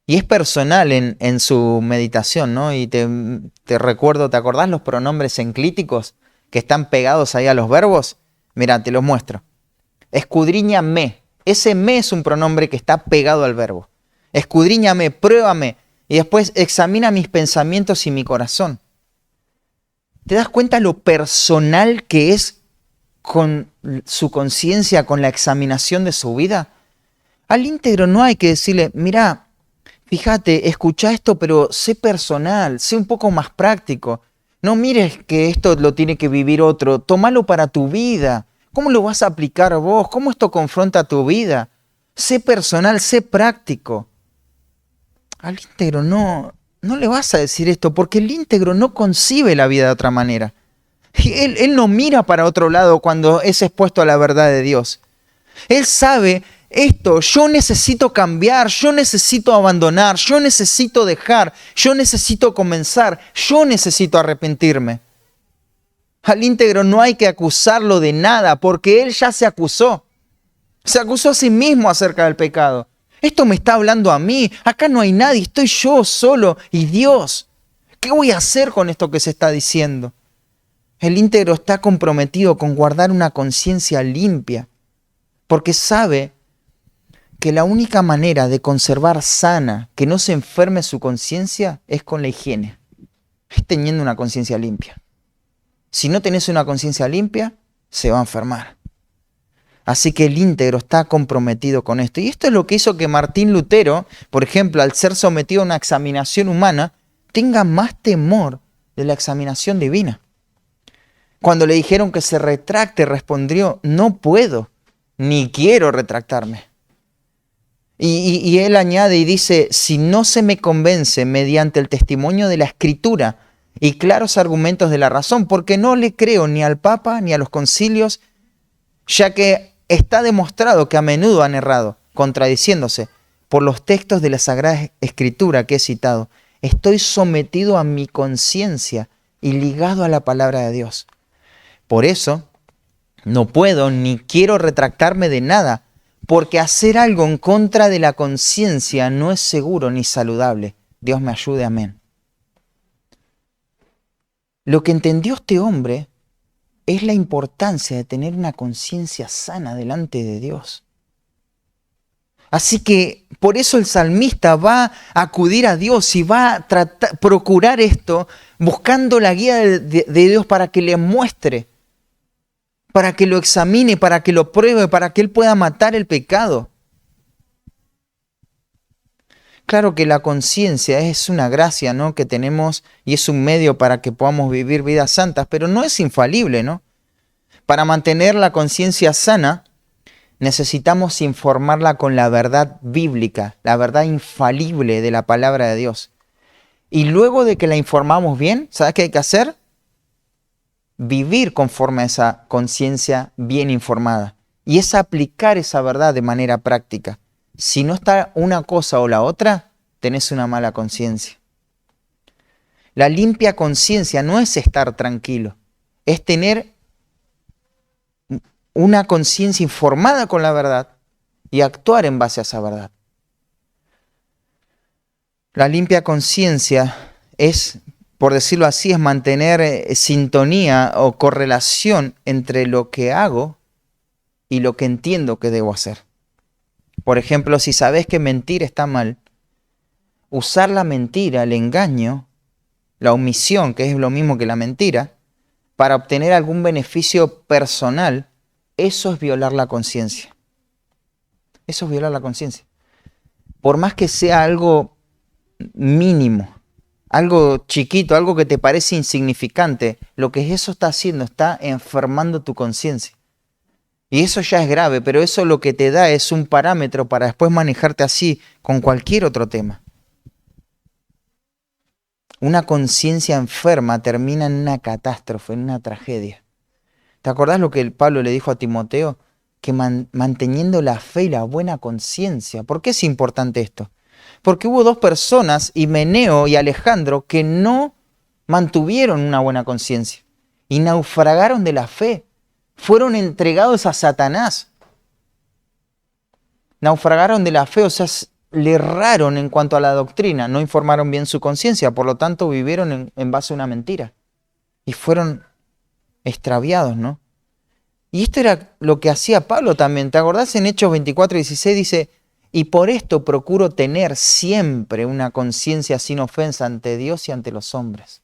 Y es personal en su meditación, ¿no? Y te recuerdo, ¿te acordás los pronombres enclíticos que están pegados ahí a los verbos? Mira, te los muestro. Escudriñame. Ese me es un pronombre que está pegado al verbo. Escudriñame, pruébame. Y después examina mis pensamientos y mi corazón. ¿Te das cuenta lo personal que es con su conciencia, con la examinación de su vida? Al íntegro no hay que decirle, mira, fíjate, escucha esto, pero sé personal, sé un poco más práctico. No mires que esto lo tiene que vivir otro, tómalo para tu vida. ¿Cómo lo vas a aplicar vos? ¿Cómo esto confronta tu vida? Sé personal, sé práctico. Al íntegro no le vas a decir esto, porque el íntegro no concibe la vida de otra manera. Él no mira para otro lado cuando es expuesto a la verdad de Dios. Él sabe esto, yo necesito cambiar, yo necesito abandonar, yo necesito dejar, yo necesito comenzar, yo necesito arrepentirme. Al íntegro no hay que acusarlo de nada, porque él ya se acusó. Se acusó a sí mismo acerca del pecado. Esto me está hablando a mí, acá no hay nadie, estoy yo solo y Dios. ¿Qué voy a hacer con esto que se está diciendo? El íntegro está comprometido con guardar una conciencia limpia, porque sabe que la única manera de conservar sana, que no se enferme su conciencia, es con la higiene, es teniendo una conciencia limpia. Si no tenés una conciencia limpia, se va a enfermar. Así que el íntegro está comprometido con esto. Y esto es lo que hizo que Martín Lutero, por ejemplo, al ser sometido a una examinación humana, tenga más temor de la examinación divina. Cuando le dijeron que se retracte, respondió, no puedo, ni quiero retractarme. Y él añade y dice, si no se me convence mediante el testimonio de la Escritura y claros argumentos de la razón, porque no le creo ni al Papa ni a los concilios, ya que está demostrado que a menudo han errado, contradiciéndose por los textos de la Sagrada Escritura que he citado. Estoy sometido a mi conciencia y ligado a la palabra de Dios. Por eso, no puedo ni quiero retractarme de nada, porque hacer algo en contra de la conciencia no es seguro ni saludable. Dios me ayude, amén. Lo que entendió este hombre es la importancia de tener una conciencia sana delante de Dios. Así que por eso el salmista va a acudir a Dios y va a procurar esto, buscando la guía de Dios para que le muestre, para que lo examine, para que lo pruebe, para que él pueda matar el pecado. Claro que la conciencia es una gracia, ¿no?, que tenemos y es un medio para que podamos vivir vidas santas, pero no es infalible, ¿no? Para mantener la conciencia sana, necesitamos informarla con la verdad bíblica, la verdad infalible de la palabra de Dios. Y luego de que la informamos bien, ¿sabes qué hay que hacer? Vivir conforme a esa conciencia bien informada. Y es aplicar esa verdad de manera práctica. Si no está una cosa o la otra, tenés una mala conciencia. La limpia conciencia no es estar tranquilo, es tener una conciencia informada con la verdad y actuar en base a esa verdad. La limpia conciencia es, por decirlo así, es mantener sintonía o correlación entre lo que hago y lo que entiendo que debo hacer. Por ejemplo, si sabes que mentir está mal, usar la mentira, el engaño, la omisión, que es lo mismo que la mentira, para obtener algún beneficio personal, eso es violar la conciencia. Eso es violar la conciencia. Por más que sea algo mínimo, algo chiquito, algo que te parece insignificante, lo que eso está haciendo, está enfermando tu conciencia. Y eso ya es grave, pero eso lo que te da es un parámetro para después manejarte así con cualquier otro tema. Una conciencia enferma termina en una catástrofe, en una tragedia. ¿Te acordás lo que el Pablo le dijo a Timoteo? Que manteniendo la fe y la buena conciencia. ¿Por qué es importante esto? Porque hubo dos personas, Himeneo y Alejandro, que no mantuvieron una buena conciencia y naufragaron de la fe. Fueron entregados a Satanás. Naufragaron de la fe, o sea, le erraron en cuanto a la doctrina, no informaron bien su conciencia, por lo tanto vivieron en base a una mentira y fueron extraviados, ¿no? Y esto era lo que hacía Pablo también. ¿Te acordás? En Hechos 24:16 dice, y por esto procuro tener siempre una conciencia sin ofensa ante Dios y ante los hombres.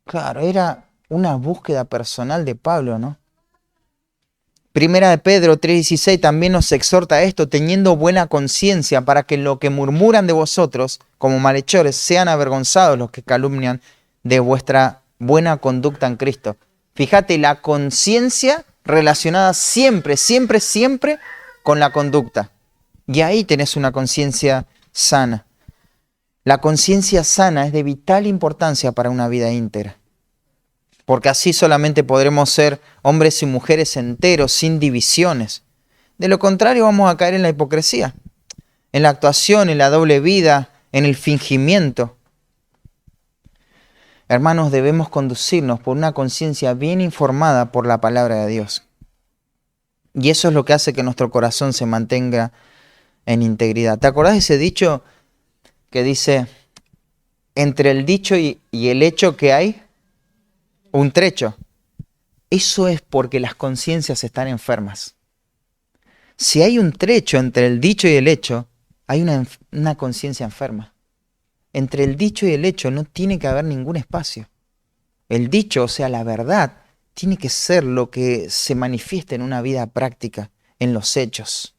Claro, era una búsqueda personal de Pablo, ¿no? Primera de Pedro 3:16 también nos exhorta a esto, teniendo buena conciencia para que lo que murmuran de vosotros como malhechores sean avergonzados los que calumnian de vuestra buena conducta en Cristo. Fíjate, la conciencia relacionada siempre, siempre, siempre con la conducta. Y ahí tenés una conciencia sana. La conciencia sana es de vital importancia para una vida íntegra. Porque así solamente podremos ser hombres y mujeres enteros, sin divisiones. De lo contrario vamos a caer en la hipocresía, en la actuación, en la doble vida, en el fingimiento. Hermanos, debemos conducirnos por una conciencia bien informada por la palabra de Dios. Y eso es lo que hace que nuestro corazón se mantenga en integridad. ¿Te acordás de ese dicho que dice, entre el dicho y el hecho que hay? Un trecho. Eso es porque las conciencias están enfermas. Si hay un trecho entre el dicho y el hecho, hay una conciencia enferma. Entre el dicho y el hecho no tiene que haber ningún espacio. El dicho, o sea, la verdad, tiene que ser lo que se manifiesta en una vida práctica, en los hechos.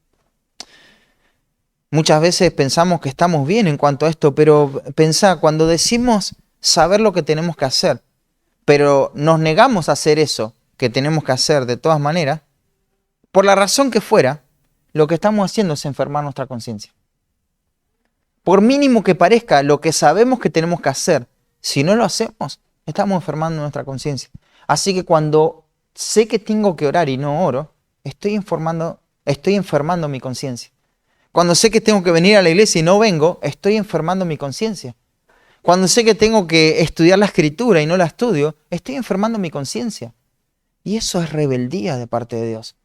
Muchas veces pensamos que estamos bien en cuanto a esto, pero pensá, cuando decimos saber lo que tenemos que hacer, pero nos negamos a hacer eso que tenemos que hacer de todas maneras, por la razón que fuera, lo que estamos haciendo es enfermar nuestra conciencia. Por mínimo que parezca lo que sabemos que tenemos que hacer, si no lo hacemos, estamos enfermando nuestra conciencia. Así que cuando sé que tengo que orar y no oro, estoy enfermando mi conciencia. Cuando sé que tengo que venir a la iglesia y no vengo, estoy enfermando mi conciencia. Cuando sé que tengo que estudiar la escritura y no la estudio, estoy enfermando mi conciencia. Y eso es rebeldía de parte de Dios.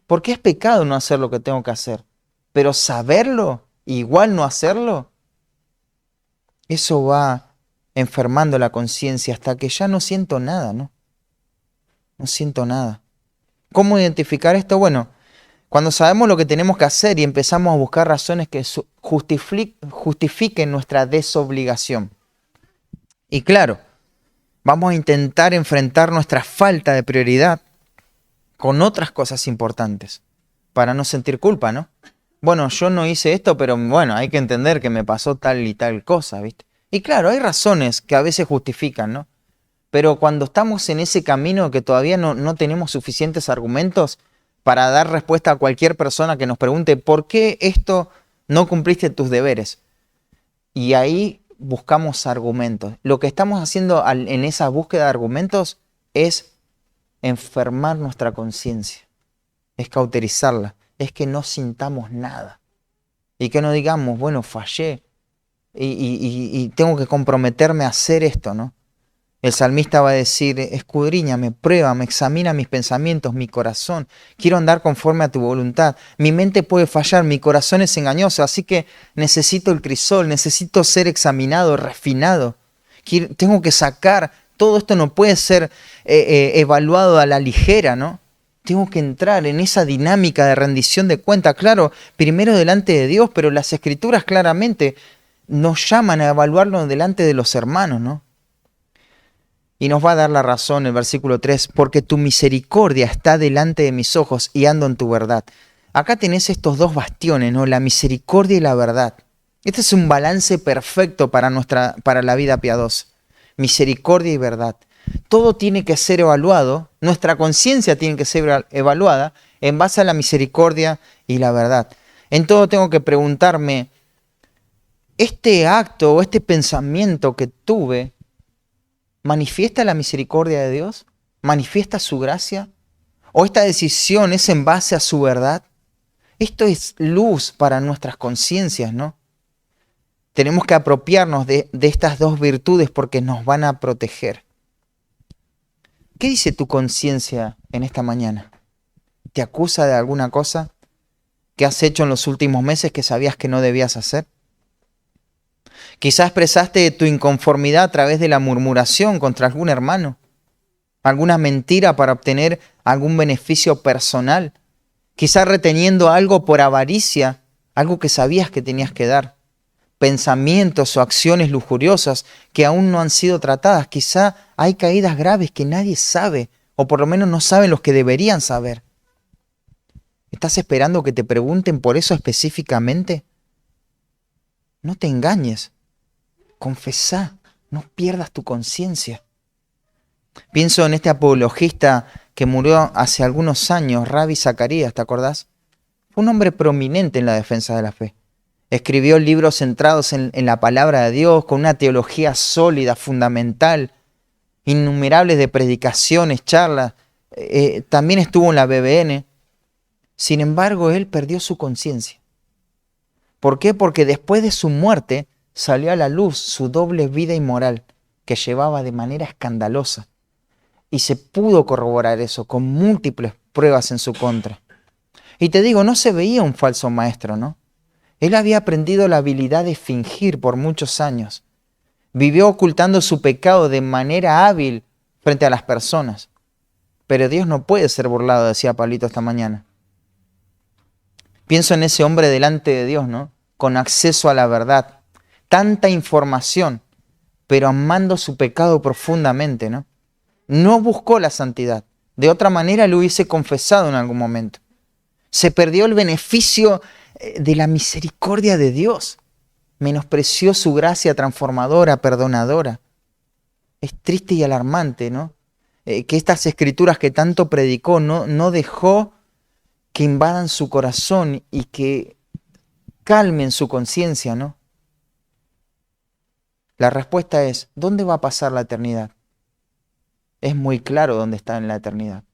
Porque es pecado no hacer lo que tengo que hacer. Pero saberlo, igual no hacerlo, eso va enfermando la conciencia hasta que ya no siento nada, ¿no? No siento nada. ¿Cómo identificar esto? Bueno, cuando sabemos lo que tenemos que hacer y empezamos a buscar razones que justifiquen nuestra desobligación. Y claro, vamos a intentar enfrentar nuestra falta de prioridad con otras cosas importantes para no sentir culpa, ¿no? Bueno, yo no hice esto, pero bueno, hay que entender que me pasó tal y tal cosa, ¿viste? Y claro, hay razones que a veces justifican, ¿no? Pero cuando estamos en ese camino que todavía no tenemos suficientes argumentos para dar respuesta a cualquier persona que nos pregunte ¿por qué esto no cumpliste tus deberes? Y ahí buscamos argumentos. Lo que estamos haciendo en esa búsqueda de argumentos es enfermar nuestra conciencia, es cauterizarla, es que no sintamos nada y que no digamos, bueno, fallé y tengo que comprometerme a hacer esto, ¿no? El salmista va a decir, escudriñame, pruébame, examina mis pensamientos, mi corazón. Quiero andar conforme a tu voluntad. Mi mente puede fallar, mi corazón es engañoso, así que necesito el crisol, necesito ser examinado, refinado. Tengo que sacar, todo esto no puede ser evaluado a la ligera, ¿no? Tengo que entrar en esa dinámica de rendición de cuenta, claro, primero delante de Dios, pero las Escrituras claramente nos llaman a evaluarlo delante de los hermanos, ¿no? Y nos va a dar la razón el versículo 3, porque tu misericordia está delante de mis ojos y ando en tu verdad. acá tenés estos dos bastiones, ¿no? La misericordia y la verdad. Este es un balance perfecto para la vida piadosa. Misericordia y verdad. Todo tiene que ser evaluado, nuestra conciencia tiene que ser evaluada en base a la misericordia y la verdad. En todo tengo que preguntarme, ¿este acto o este pensamiento que tuve manifiesta la misericordia de Dios? ¿Manifiesta su gracia? ¿O esta decisión es en base a su verdad? Esto es luz para nuestras conciencias, ¿no? Tenemos que apropiarnos de estas dos virtudes porque nos van a proteger. ¿Qué dice tu conciencia en esta mañana? ¿Te acusa de alguna cosa que has hecho en los últimos meses que sabías que no debías hacer? Quizás expresaste tu inconformidad a través de la murmuración contra algún hermano, alguna mentira para obtener algún beneficio personal, quizás reteniendo algo por avaricia, algo que sabías que tenías que dar, pensamientos o acciones lujuriosas que aún no han sido tratadas. Quizá hay caídas graves que nadie sabe, o por lo menos no saben los que deberían saber. ¿Estás esperando que te pregunten por eso específicamente? No te engañes. Confesá, no pierdas tu conciencia. Pienso en este apologista que murió hace algunos años, Ravi Zacharias, ¿te acordás? Fue un hombre prominente en la defensa de la fe. Escribió libros centrados en la palabra de Dios, con una teología sólida, fundamental, innumerables de predicaciones, charlas. También estuvo en la BBN. Sin embargo, él perdió su conciencia. ¿Por qué? Porque después de su muerte salió a la luz su doble vida inmoral que llevaba de manera escandalosa. Y se pudo corroborar eso con múltiples pruebas en su contra. Y te digo, no se veía un falso maestro, ¿no? Él había aprendido la habilidad de fingir por muchos años. Vivió ocultando su pecado de manera hábil frente a las personas. Pero Dios no puede ser burlado, decía Pablito esta mañana. Pienso en ese hombre delante de Dios, ¿no? Con acceso a la verdad. Tanta información, pero amando su pecado profundamente, ¿no? No buscó la santidad. De otra manera lo hubiese confesado en algún momento. Se perdió el beneficio de la misericordia de Dios. Menospreció su gracia transformadora, perdonadora. Es triste y alarmante, ¿no? Que estas escrituras que tanto predicó no dejó que invadan su corazón y que calmen su conciencia, ¿no? La respuesta es, ¿dónde va a pasar la eternidad? Es muy claro dónde está en la eternidad.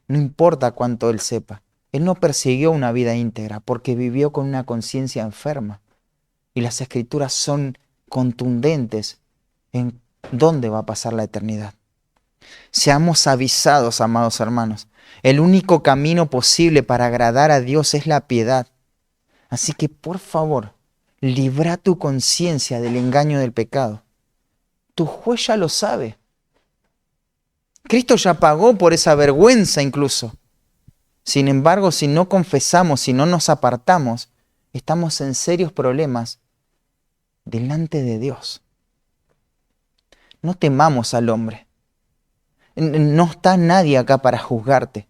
No importa cuánto él sepa. Él no persiguió una vida íntegra porque vivió con una conciencia enferma. Y las escrituras son contundentes en dónde va a pasar la eternidad. Seamos avisados, amados hermanos. El único camino posible para agradar a Dios es la piedad. Así que, por favor, libra tu conciencia del engaño del pecado. Tu juez ya lo sabe. Cristo ya pagó por esa vergüenza incluso. Sin embargo, si no confesamos, si no nos apartamos, estamos en serios problemas delante de Dios. No temamos al hombre. No está nadie acá para juzgarte,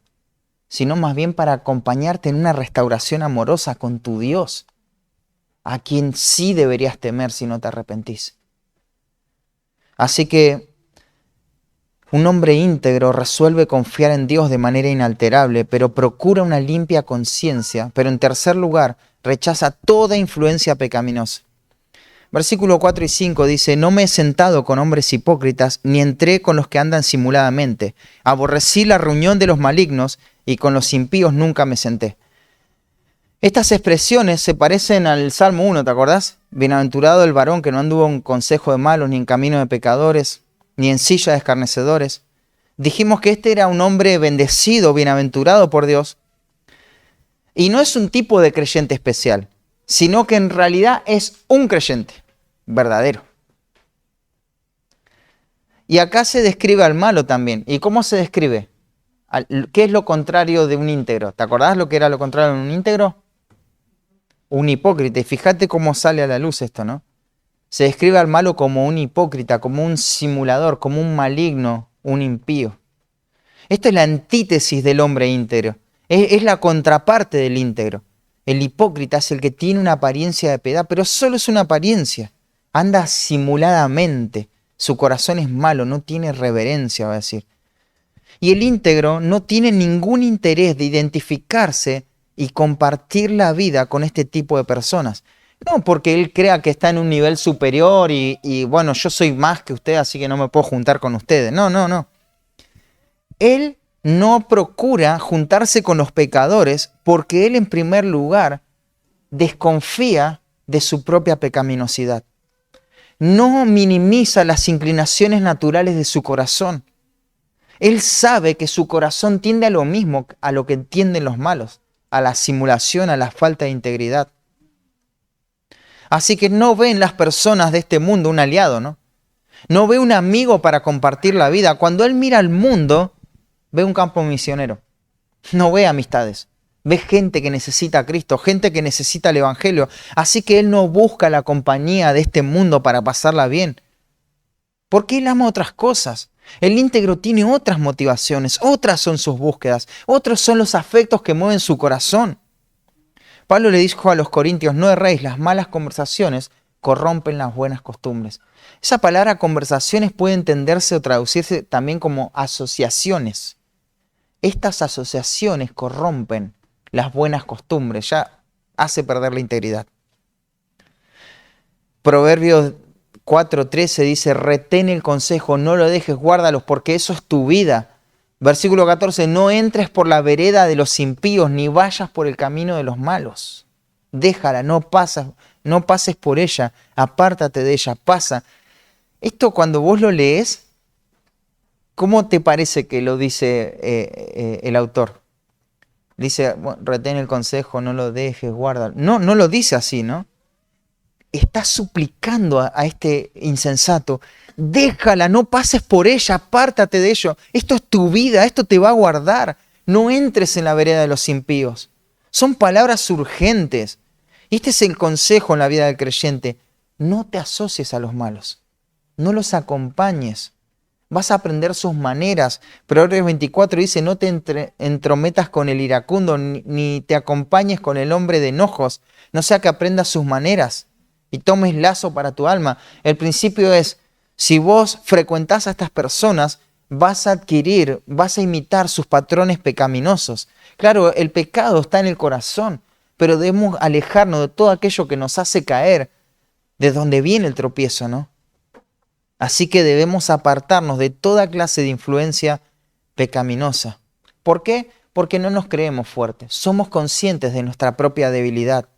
sino más bien para acompañarte en una restauración amorosa con tu Dios, a quien sí deberías temer si no te arrepentís. Así que un hombre íntegro resuelve confiar en Dios de manera inalterable, pero procura una limpia conciencia. Pero en tercer lugar, rechaza toda influencia pecaminosa. Versículo 4 y 5 dice, no me he sentado con hombres hipócritas, ni entré con los que andan simuladamente. Aborrecí la reunión de los malignos, y con los impíos nunca me senté. Estas expresiones se parecen al Salmo 1, ¿te acordás? Bienaventurado el varón que no anduvo en consejo de malos, ni en camino de pecadores, ni en silla de escarnecedores. Dijimos que este era un hombre bendecido, bienaventurado por Dios. Y no es un tipo de creyente especial, sino que en realidad es un creyente verdadero. Y acá se describe al malo también. ¿Y cómo se describe? ¿Qué es lo contrario de un íntegro? ¿Te acordás lo que era lo contrario de un íntegro? Un hipócrita. Y fíjate cómo sale a la luz esto, ¿no? Se describe al malo como un hipócrita, como un simulador, como un maligno, un impío. Esto es la antítesis del hombre íntegro. Es la contraparte del íntegro. El hipócrita es el que tiene una apariencia de piedad, pero solo es una apariencia. Anda simuladamente. Su corazón es malo, no tiene reverencia, va a decir. Y el íntegro no tiene ningún interés de identificarse y compartir la vida con este tipo de personas. No porque él crea que está en un nivel superior y bueno, yo soy más que usted, así que no me puedo juntar con ustedes. No, no, no. Él no procura juntarse con los pecadores porque él en primer lugar desconfía de su propia pecaminosidad. No minimiza las inclinaciones naturales de su corazón. Él sabe que su corazón tiende a lo mismo, a lo que tienden los malos, a la simulación, a la falta de integridad. Así que no ve en las personas de este mundo un aliado, ¿no? No ve un amigo para compartir la vida. Cuando él mira al mundo, ve un campo misionero. No ve amistades. Ve gente que necesita a Cristo, gente que necesita el Evangelio. Así que él no busca la compañía de este mundo para pasarla bien. Porque él ama otras cosas. El íntegro tiene otras motivaciones, otras son sus búsquedas, otros son los afectos que mueven su corazón. Pablo le dijo a los corintios, no erréis, las malas conversaciones corrompen las buenas costumbres. Esa palabra conversaciones puede entenderse o traducirse también como asociaciones. Estas asociaciones corrompen las buenas costumbres, ya hace perder la integridad. Proverbios 4:13 dice, retén el consejo, no lo dejes, guárdalos, porque eso es tu vida. Versículo 14, no entres por la vereda de los impíos, ni vayas por el camino de los malos. Déjala, no pases por ella, apártate de ella, pasa. Esto cuando vos lo lees, ¿cómo te parece que lo dice el autor? Dice, bueno, retén el consejo, no lo dejes, guárdalo. No, no lo dice así, ¿no? Está suplicando a este insensato, déjala, no pases por ella, apártate de ello. Esto es tu vida, esto te va a guardar. No entres en la vereda de los impíos. Son palabras urgentes. Y este es el consejo en la vida del creyente. No te asocies a los malos. No los acompañes. Vas a aprender sus maneras. Proverbios 24 dice, no te entrometas con el iracundo, ni te acompañes con el hombre de enojos, no sea que aprendas sus maneras y tomes lazo para tu alma. El principio es, si vos frecuentás a estas personas, vas a adquirir, vas a imitar sus patrones pecaminosos. Claro, el pecado está en el corazón, pero debemos alejarnos de todo aquello que nos hace caer, de donde viene el tropiezo, ¿no? Así que debemos apartarnos de toda clase de influencia pecaminosa. ¿Por qué? Porque no nos creemos fuertes, somos conscientes de nuestra propia debilidad.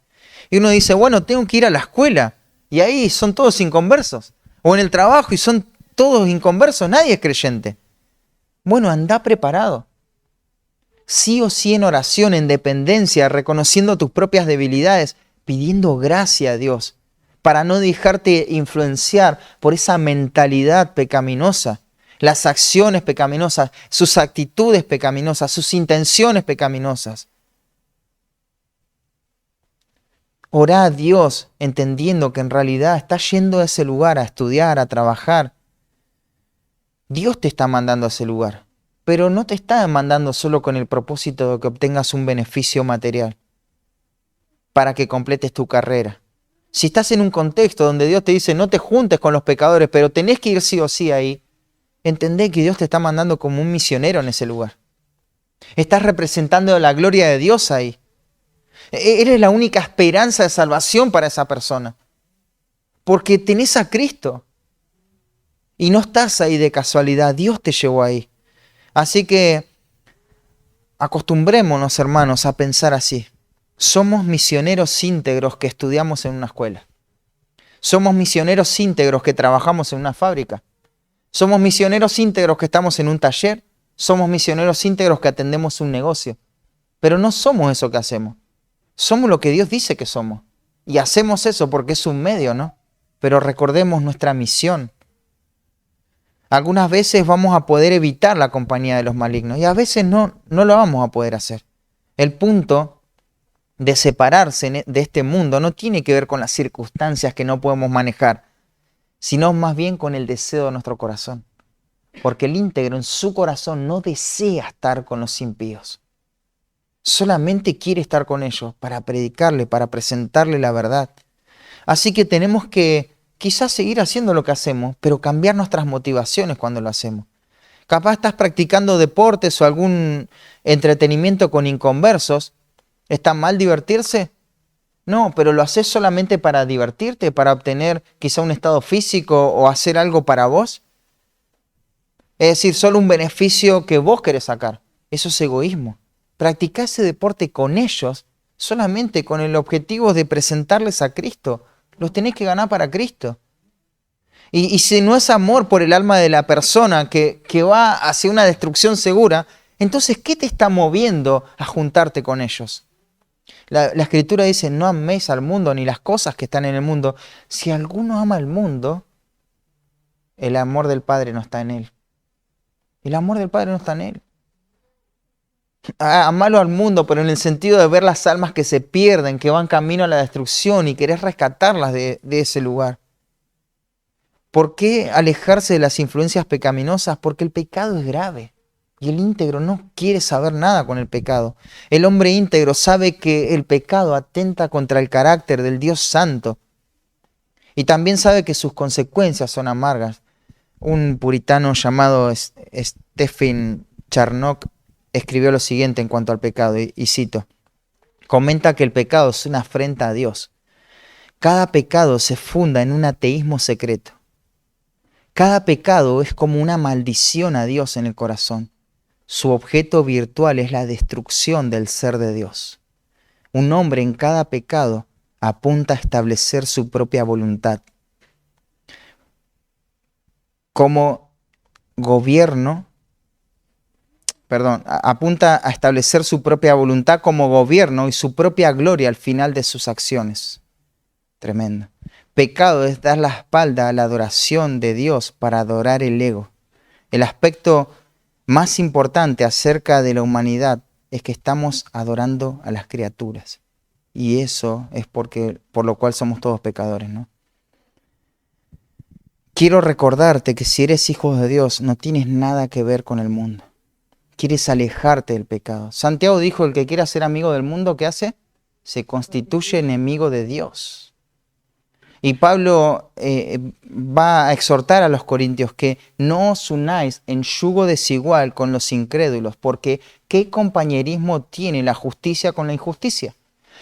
Y uno dice, bueno, tengo que ir a la escuela, y ahí son todos inconversos. O en el trabajo, y son todos inconversos, nadie es creyente. Bueno, anda preparado. Sí o sí en oración, en dependencia, reconociendo tus propias debilidades, pidiendo gracia a Dios, para no dejarte influenciar por esa mentalidad pecaminosa, las acciones pecaminosas, sus actitudes pecaminosas, sus intenciones pecaminosas. Orá a Dios entendiendo que en realidad estás yendo a ese lugar a estudiar, a trabajar. Dios te está mandando a ese lugar, pero no te está mandando solo con el propósito de que obtengas un beneficio material para que completes tu carrera. Si estás en un contexto donde Dios te dice no te juntes con los pecadores, pero tenés que ir sí o sí ahí, entendé que Dios te está mandando como un misionero en ese lugar. Estás representando la gloria de Dios ahí. Eres la única esperanza de salvación para esa persona. Porque tenés a Cristo. Y no estás ahí de casualidad. Dios te llevó ahí. Así que acostumbrémonos, hermanos, a pensar así. Somos misioneros íntegros que estudiamos en una escuela. Somos misioneros íntegros que trabajamos en una fábrica. Somos misioneros íntegros que estamos en un taller. Somos misioneros íntegros que atendemos un negocio. Pero no somos eso que hacemos. Somos lo que Dios dice que somos. Y hacemos eso porque es un medio, ¿no? Pero recordemos nuestra misión. Algunas veces vamos a poder evitar la compañía de los malignos y a veces no lo vamos a poder hacer. El punto de separarse de este mundo no tiene que ver con las circunstancias que no podemos manejar, sino más bien con el deseo de nuestro corazón. Porque el íntegro en su corazón no desea estar con los impíos. Solamente quiere estar con ellos para predicarle, para presentarle la verdad. Así que tenemos que quizás seguir haciendo lo que hacemos, pero cambiar nuestras motivaciones cuando lo hacemos. Capaz estás practicando deportes o algún entretenimiento con inconversos. ¿Está mal divertirse? No, pero lo haces solamente para divertirte, para obtener quizá un estado físico o hacer algo para vos. Es decir, solo un beneficio que vos querés sacar. Eso es egoísmo. Practicá ese deporte con ellos solamente con el objetivo de presentarles a Cristo. Los tenés que ganar para Cristo. Y si no es amor por el alma de la persona que va hacia una destrucción segura, entonces, ¿qué te está moviendo a juntarte con ellos? La Escritura dice, no améis al mundo ni las cosas que están en el mundo. Si alguno ama al mundo, el amor del Padre no está en él. El amor del Padre no está en él. Amalo al mundo, pero en el sentido de ver las almas que se pierden, que van camino a la destrucción y querés rescatarlas de ese lugar. ¿Por qué alejarse de las influencias pecaminosas? Porque el pecado es grave y el íntegro no quiere saber nada con el pecado. El hombre íntegro sabe que el pecado atenta contra el carácter del Dios Santo y también sabe que sus consecuencias son amargas. Un puritano llamado Stephen Charnock escribió lo siguiente en cuanto al pecado, y cito, comenta que el pecado es una afrenta a Dios. Cada pecado se funda en un ateísmo secreto. Cada pecado es como una maldición a Dios en el corazón. Su objeto virtual es la destrucción del ser de Dios. Un hombre en cada pecado apunta a establecer su propia voluntad. Apunta a establecer su propia voluntad como gobierno y su propia gloria al final de sus acciones. Tremendo. Pecado es dar la espalda a la adoración de Dios para adorar el ego. El aspecto más importante acerca de la humanidad es que estamos adorando a las criaturas. Y eso es por lo cual somos todos pecadores, ¿no? Quiero recordarte que si eres hijo de Dios, no tienes nada que ver con el mundo. Quieres alejarte del pecado. Santiago dijo, el que quiera ser amigo del mundo, ¿qué hace? Se constituye enemigo de Dios. Y Pablo va a exhortar a los corintios que no os unáis en yugo desigual con los incrédulos, porque ¿qué compañerismo tiene la justicia con la injusticia?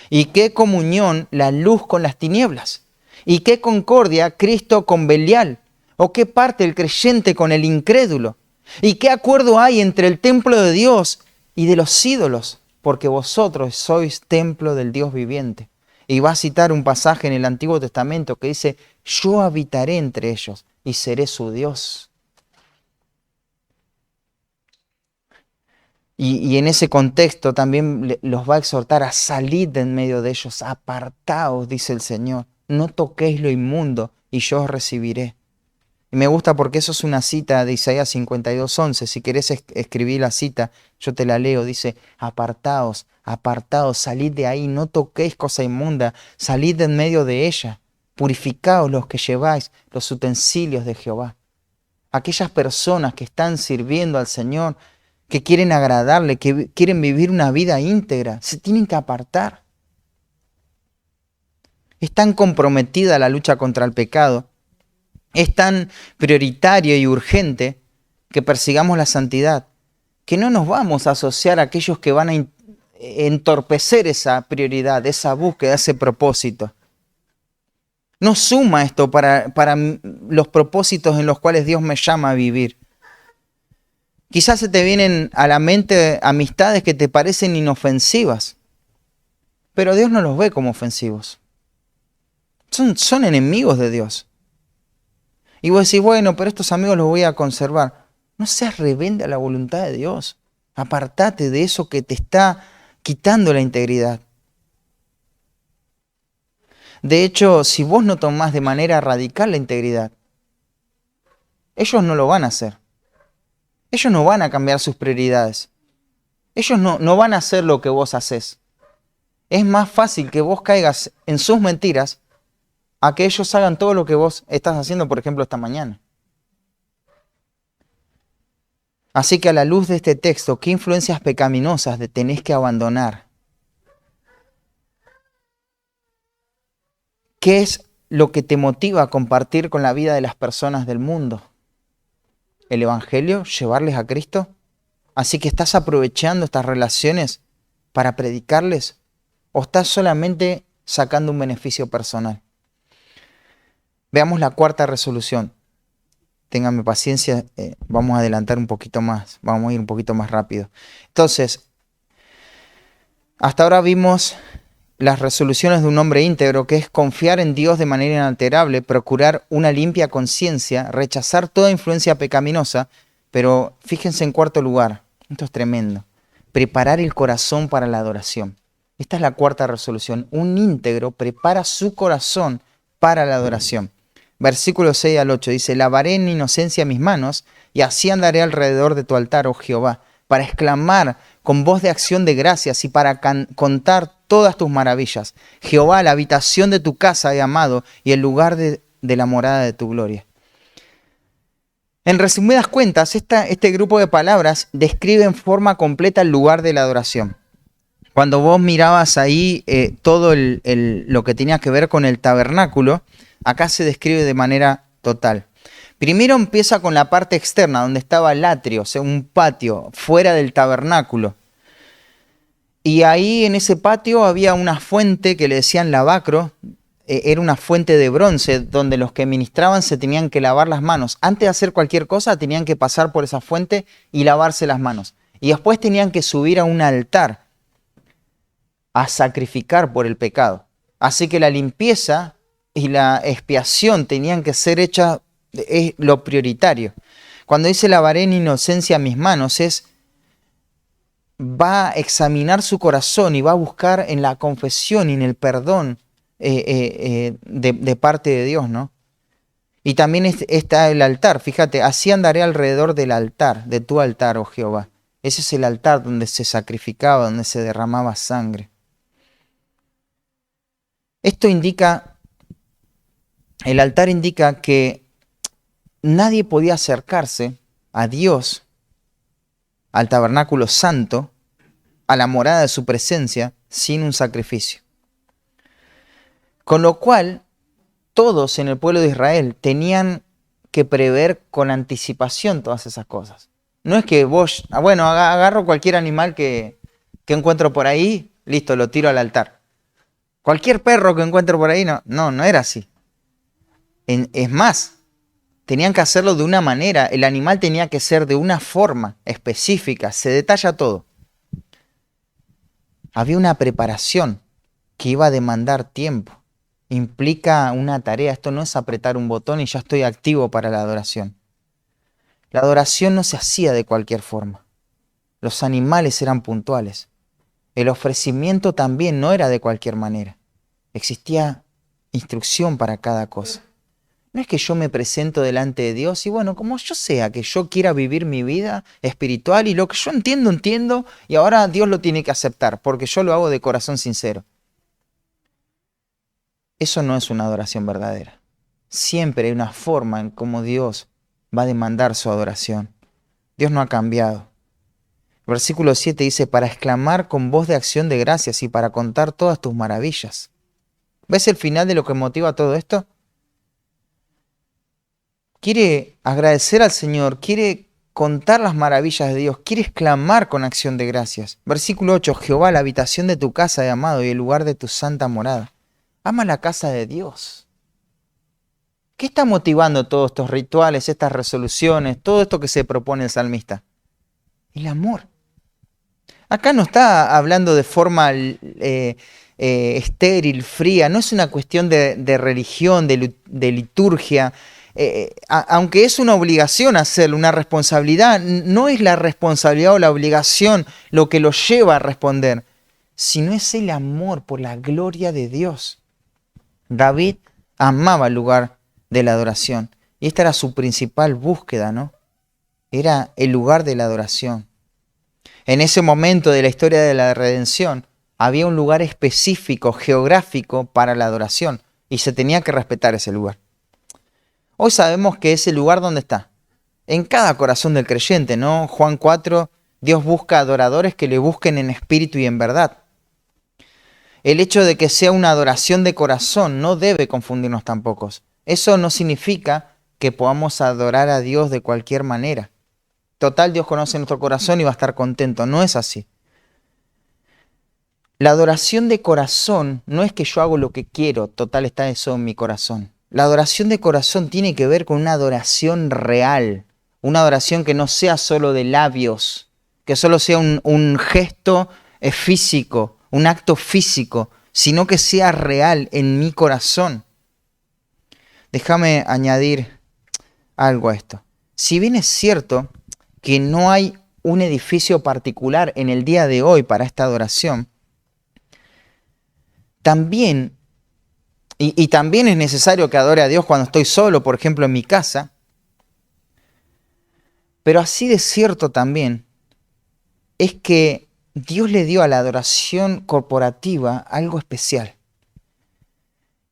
¿Y qué comunión la luz con las tinieblas? ¿Y qué concordia Cristo con Belial? ¿O qué parte el creyente con el incrédulo? ¿Y qué acuerdo hay entre el templo de Dios y de los ídolos? Porque vosotros sois templo del Dios viviente. Y va a citar un pasaje en el Antiguo Testamento que dice, yo habitaré entre ellos y seré su Dios. Y en ese contexto también los va a exhortar a salir de en medio de ellos, apartaos, dice el Señor, no toquéis lo inmundo y yo os recibiré. Y me gusta porque eso es una cita de Isaías 52:11. Si querés escribir la cita, yo te la leo. Dice, apartaos, apartaos, salid de ahí, no toquéis cosa inmunda, salid de en medio de ella. Purificaos los que lleváis los utensilios de Jehová. Aquellas personas que están sirviendo al Señor, que quieren agradarle, que quieren vivir una vida íntegra, se tienen que apartar. Es tan comprometida la lucha contra el pecado. Es tan prioritario y urgente que persigamos la santidad, que no nos vamos a asociar a aquellos que van a entorpecer esa prioridad, esa búsqueda, ese propósito. No suma esto para los propósitos en los cuales Dios me llama a vivir. Quizás se te vienen a la mente amistades que te parecen inofensivas, pero Dios no los ve como ofensivos. Son enemigos de Dios. Y vos decís, bueno, pero estos amigos los voy a conservar. No seas rebelde a la voluntad de Dios. Apartate de eso que te está quitando la integridad. De hecho, si vos no tomás de manera radical la integridad, ellos no lo van a hacer. Ellos no van a cambiar sus prioridades. Ellos no van a hacer lo que vos haces. Es más fácil que vos caigas en sus mentiras a que ellos hagan todo lo que vos estás haciendo, por ejemplo, esta mañana. Así que a la luz de este texto, ¿qué influencias pecaminosas tenés que abandonar? ¿Qué es lo que te motiva a compartir con la vida de las personas del mundo? ¿El Evangelio? ¿Llevarles a Cristo? Así que ¿estás aprovechando estas relaciones para predicarles? ¿O estás solamente sacando un beneficio personal? Veamos la cuarta resolución. Ténganme paciencia, vamos a adelantar un poquito más, vamos a ir un poquito más rápido. Entonces, hasta ahora vimos las resoluciones de un hombre íntegro, que es confiar en Dios de manera inalterable, procurar una limpia conciencia, rechazar toda influencia pecaminosa, pero fíjense en cuarto lugar, esto es tremendo, preparar el corazón para la adoración. Esta es la cuarta resolución. Un íntegro prepara su corazón para la adoración. Versículo 6 al 8 dice: lavaré en inocencia mis manos y así andaré alrededor de tu altar, oh Jehová, para exclamar con voz de acción de gracias y para contar todas tus maravillas. Jehová, la habitación de tu casa he amado y el lugar de la morada de tu gloria. En resumidas cuentas, este grupo de palabras describe en forma completa el lugar de la adoración. Cuando vos mirabas ahí todo lo que tenía que ver con el tabernáculo, acá se describe de manera total. Primero empieza con la parte externa, donde estaba el atrio, o sea, un patio fuera del tabernáculo. Y ahí en ese patio había una fuente que le decían lavacro, era una fuente de bronce donde los que ministraban se tenían que lavar las manos. Antes de hacer cualquier cosa tenían que pasar por esa fuente y lavarse las manos. Y después tenían que subir a un altar a sacrificar por el pecado. Así que la limpieza y la expiación tenían que ser hechas, es lo prioritario. Cuando dice lavaré en inocencia mis manos, va a examinar su corazón y va a buscar en la confesión y en el perdón de parte de Dios, ¿no? Y también está el altar. Fíjate, así andaré alrededor del altar, de tu altar, oh Jehová. Ese es el altar donde se sacrificaba, donde se derramaba sangre. Esto indica, el altar indica que nadie podía acercarse a Dios, al tabernáculo santo, a la morada de su presencia, sin un sacrificio. Con lo cual, todos en el pueblo de Israel tenían que prever con anticipación todas esas cosas. No es que vos, agarro cualquier animal que encuentro por ahí, listo, lo tiro al altar. Cualquier perro que encuentro por ahí, no era así. Es más, tenían que hacerlo de una manera, el animal tenía que ser de una forma específica, se detalla todo. Había una preparación que iba a demandar tiempo. Implica una tarea, esto no es apretar un botón y ya estoy activo para la adoración. La adoración no se hacía de cualquier forma. Los animales eran puntuales. El ofrecimiento también no era de cualquier manera. Existía instrucción para cada cosa. No es que yo me presento delante de Dios y bueno, como yo sea que yo quiera vivir mi vida espiritual y lo que yo entiendo y ahora Dios lo tiene que aceptar porque yo lo hago de corazón sincero. Eso no es una adoración verdadera. Siempre hay una forma en cómo Dios va a demandar su adoración. Dios no ha cambiado. Versículo 7 dice, para exclamar con voz de acción de gracias y para contar todas tus maravillas. ¿Ves el final de lo que motiva todo esto? Quiere agradecer al Señor, quiere contar las maravillas de Dios, quiere exclamar con acción de gracias. Versículo 8, Jehová, la habitación de tu casa he amado y el lugar de tu santa morada. Ama la casa de Dios. ¿Qué está motivando todos estos rituales, estas resoluciones, todo esto que se propone el salmista? El amor. Acá no está hablando de forma estéril, fría, no es una cuestión de religión, de liturgia, aunque es una obligación hacerlo, una responsabilidad, no es la responsabilidad o la obligación lo que lo lleva a responder, sino es el amor por la gloria de Dios. David amaba el lugar de la adoración y esta era su principal búsqueda, ¿no? Era el lugar de la adoración. En ese momento de la historia de la redención había un lugar específico, geográfico para la adoración y se tenía que respetar ese lugar. Hoy sabemos que ese lugar, ¿dónde está? en cada corazón del creyente, ¿no? Juan 4, Dios busca adoradores que le busquen en espíritu y en verdad. El hecho de que sea una adoración de corazón no debe confundirnos tampoco. Eso no significa que podamos adorar a Dios de cualquier manera. Total, Dios conoce nuestro corazón y va a estar contento. No es así. La adoración de corazón no es que yo hago lo que quiero, total está eso en mi corazón. La adoración de corazón tiene que ver con una adoración real, una adoración que no sea solo de labios, que solo sea un gesto físico, un acto físico, sino que sea real en mi corazón. Déjame añadir algo a esto. Si bien es cierto que no hay un edificio particular en el día de hoy para esta adoración, también, y también es necesario que adore a Dios cuando estoy solo, por ejemplo, en mi casa, pero así de cierto también es que Dios le dio a la adoración corporativa algo especial.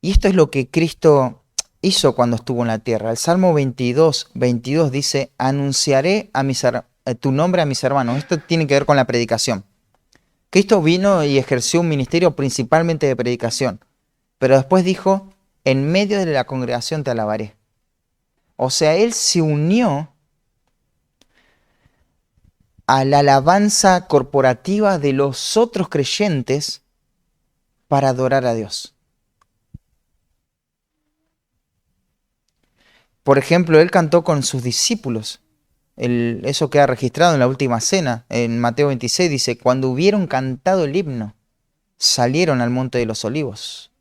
Y esto es lo que Cristo hizo cuando estuvo en la tierra. El Salmo 22 dice, anunciaré tu nombre a mis hermanos. Esto tiene que ver con la predicación. Cristo vino y ejerció un ministerio principalmente de predicación. Pero después dijo, en medio de la congregación te alabaré. O sea, Él se unió a la alabanza corporativa de los otros creyentes para adorar a Dios. Por ejemplo, Él cantó con sus discípulos. Eso queda registrado en la última cena. En Mateo 26 dice, cuando hubieron cantado el himno, salieron al monte de los olivos.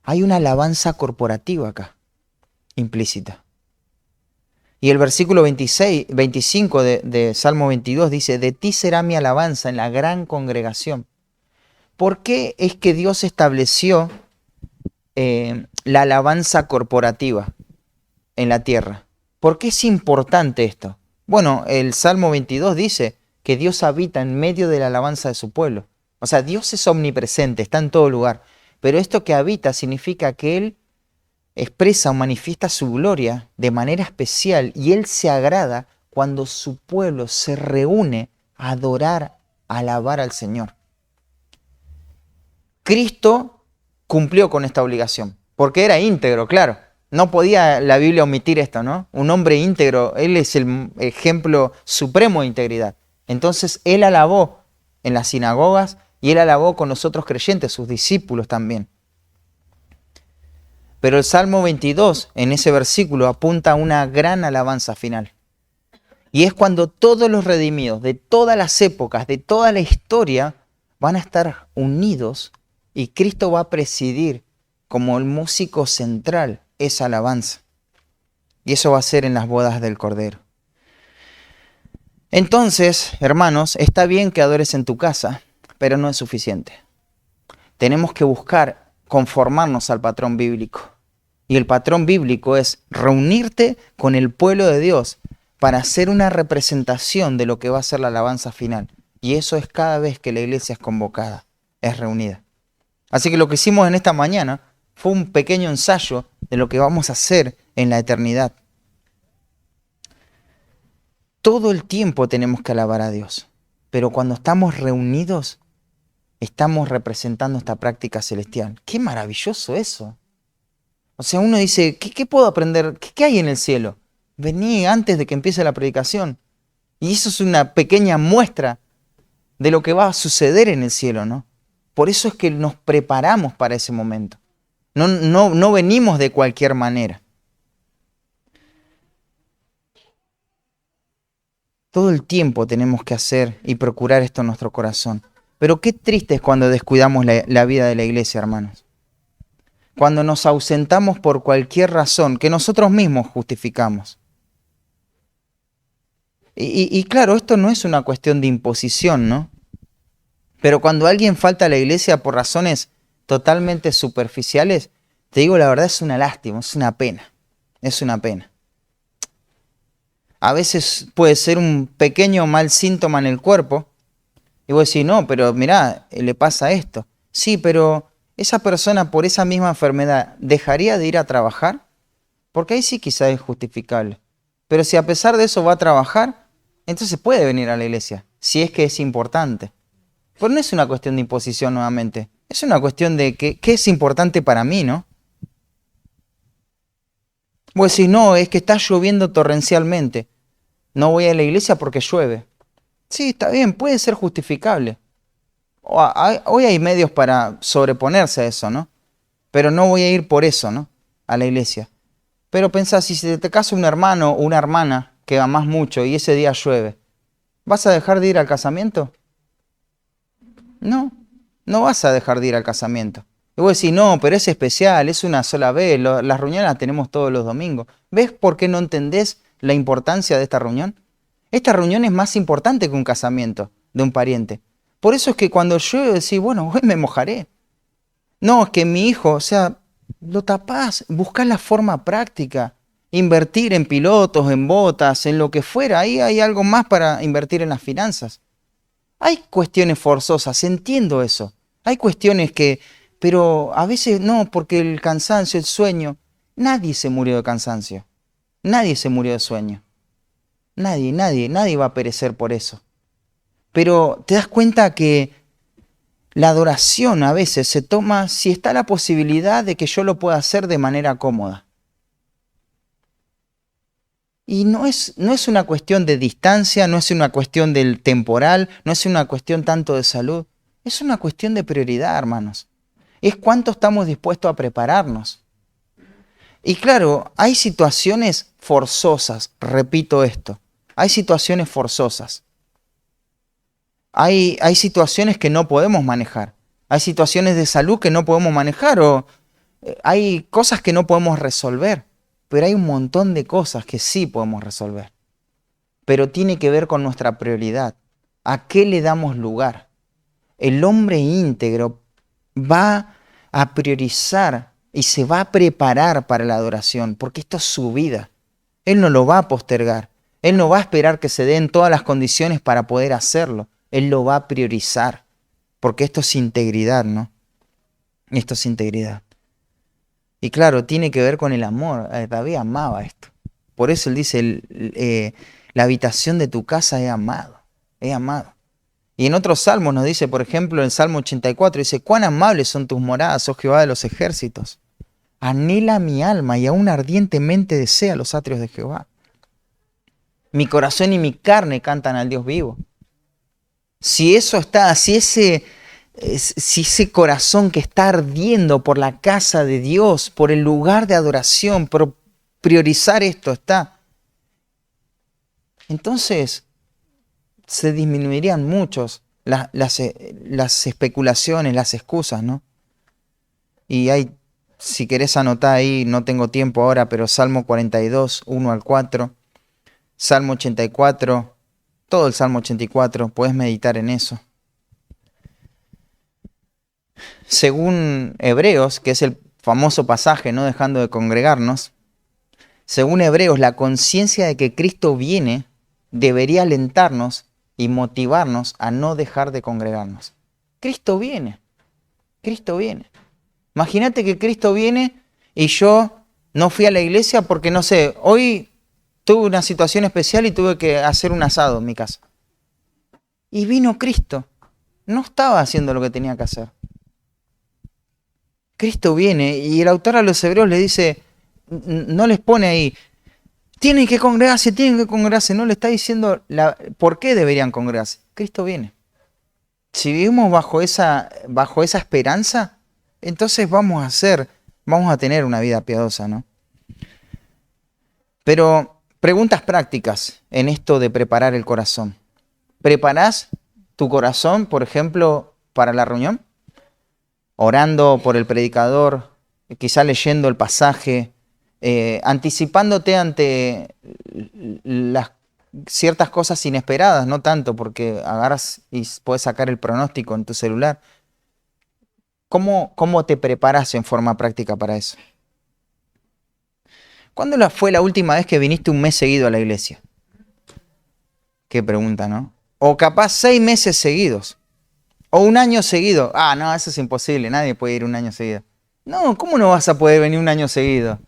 Hay una alabanza corporativa acá, implícita. Y el versículo 25 de Salmo 22 dice, de ti será mi alabanza en la gran congregación. ¿Por qué es que Dios estableció la alabanza corporativa en la tierra? ¿Por qué es importante esto? Bueno, el Salmo 22 dice que Dios habita en medio de la alabanza de su pueblo. O sea, Dios es omnipresente, está en todo lugar. Pero esto que habita significa que Él expresa o manifiesta su gloria de manera especial y Él se agrada cuando su pueblo se reúne a adorar, a alabar al Señor. Cristo cumplió con esta obligación, porque era íntegro, claro. No podía la Biblia omitir esto, ¿no? Un hombre íntegro, Él es el ejemplo supremo de integridad. Entonces Él alabó en las sinagogas y Él alabó con los otros creyentes, sus discípulos también. Pero el Salmo 22, en ese versículo, apunta a una gran alabanza final. Y es cuando todos los redimidos de todas las épocas, de toda la historia, van a estar unidos y Cristo va a presidir como el músico central esa alabanza. Y eso va a ser en las bodas del Cordero. Entonces, hermanos, está bien que adores en tu casa, pero no es suficiente. Tenemos que buscar conformarnos al patrón bíblico. Y el patrón bíblico es reunirte con el pueblo de Dios para hacer una representación de lo que va a ser la alabanza final. Y eso es cada vez que la iglesia es convocada, es reunida. Así que lo que hicimos en esta mañana fue un pequeño ensayo de lo que vamos a hacer en la eternidad. Todo el tiempo tenemos que alabar a Dios, pero cuando estamos reunidos, estamos representando esta práctica celestial. ¡Qué maravilloso eso! O sea, uno dice, ¿qué puedo aprender? ¿Qué hay en el cielo? Vení antes de que empiece la predicación. Y eso es una pequeña muestra de lo que va a suceder en el cielo, ¿no? Por eso es que nos preparamos para ese momento. No venimos de cualquier manera. Todo el tiempo tenemos que hacer y procurar esto en nuestro corazón. Pero qué triste es cuando descuidamos la vida de la iglesia, hermanos. Cuando nos ausentamos por cualquier razón que nosotros mismos justificamos. Y claro, esto no es una cuestión de imposición, ¿no? Pero cuando alguien falta a la iglesia por razones totalmente superficiales, te digo la verdad, es una lástima, es una pena. Es una pena. A veces puede ser un pequeño mal síntoma en el cuerpo. Y vos decís, no, pero mirá, le pasa esto. Sí, pero esa persona por esa misma enfermedad, ¿dejaría de ir a trabajar? Porque ahí sí quizás es justificable. Pero si a pesar de eso va a trabajar, entonces puede venir a la iglesia, si es que es importante. Pero no es una cuestión de imposición nuevamente, es una cuestión de qué es importante para mí, ¿no? Pues si no, es que está lloviendo torrencialmente, no voy a la iglesia porque llueve. Sí, está bien, puede ser justificable. Hoy hay medios para sobreponerse a eso, ¿no? Pero no voy a ir por eso, ¿no? A la iglesia. Pero pensá, si se te casa un hermano o una hermana que amás mucho y ese día llueve, ¿vas a dejar de ir al casamiento? No, no vas a dejar de ir al casamiento. Y vos decís, no, pero es especial, es una sola vez, las reuniones las tenemos todos los domingos. ¿Ves por qué no entendés la importancia de esta reunión? Esta reunión es más importante que un casamiento de un pariente. Por eso es que cuando llueve decís, bueno, hoy me mojaré. No, es que mi hijo, o sea, lo tapás, buscás la forma práctica. Invertir en pilotos, en botas, en lo que fuera. Ahí hay algo más para invertir en las finanzas. Hay cuestiones forzosas, entiendo eso. Hay cuestiones que, pero a veces no, porque el cansancio, el sueño. Nadie se murió de cansancio. Nadie se murió de sueño. Nadie va a perecer por eso. Pero te das cuenta que la adoración a veces se toma si está la posibilidad de que yo lo pueda hacer de manera cómoda. Y no es una cuestión de distancia, no es una cuestión del temporal, no es una cuestión tanto de salud. Es una cuestión de prioridad, hermanos. Es cuánto estamos dispuestos a prepararnos. Y claro, hay situaciones forzosas, repito esto. Hay situaciones forzosas. Hay situaciones que no podemos manejar. Hay situaciones de salud que no podemos manejar o hay cosas que no podemos resolver. Pero hay un montón de cosas que sí podemos resolver. Pero tiene que ver con nuestra prioridad. ¿A qué le damos lugar? El hombre íntegro va a priorizar y se va a preparar para la adoración, porque esto es su vida. Él no lo va a postergar. Él no va a esperar que se den todas las condiciones para poder hacerlo. Él lo va a priorizar, porque esto es integridad, ¿no? Esto es integridad. Y claro, tiene que ver con el amor. David amaba esto. Por eso él dice, la habitación de tu casa he amado, he amado. Y en otros salmos nos dice, por ejemplo, en el Salmo 84, dice, cuán amables son tus moradas, oh Jehová de los ejércitos. Anhela mi alma y aún ardientemente desea los atrios de Jehová. Mi corazón y mi carne cantan al Dios vivo. Si eso está, si ese corazón que está ardiendo por la casa de Dios, por el lugar de adoración, por priorizar esto está, entonces se disminuirían muchos las especulaciones, las excusas, ¿no? Y hay, si querés anotar ahí, no tengo tiempo ahora, pero Salmo 42, 1 al 4, Salmo 84, todo el Salmo 84, puedes meditar en eso. Según Hebreos, que es el famoso pasaje, no dejando de congregarnos, según Hebreos, la conciencia de que Cristo viene debería alentarnos y motivarnos a no dejar de congregarnos. Cristo viene, Cristo viene. Imagínate que Cristo viene y yo no fui a la iglesia porque, no sé, hoy tuve una situación especial y tuve que hacer un asado en mi casa. Y vino Cristo, no estaba haciendo lo que tenía que hacer. Cristo viene y el autor a los hebreos le dice, no les pone ahí, tienen que congregarse, no le está diciendo por qué deberían congregarse. Cristo viene. Si vivimos bajo esa esperanza, entonces vamos a tener una vida piadosa, ¿no? Pero preguntas prácticas en esto de preparar el corazón. ¿Preparás tu corazón, por ejemplo, para la reunión? Orando por el predicador, quizá leyendo el pasaje, anticipándote ante las ciertas cosas inesperadas, no tanto porque agarras y puedes sacar el pronóstico en tu celular. ¿Cómo te preparas en forma práctica para eso? ¿Cuándo fue la última vez que viniste un mes seguido a la iglesia? Qué pregunta, ¿no? O capaz 6 meses seguidos. O un año seguido. Ah, no, eso es imposible. Nadie puede ir un año seguido. No, ¿cómo no vas a poder venir un año seguido?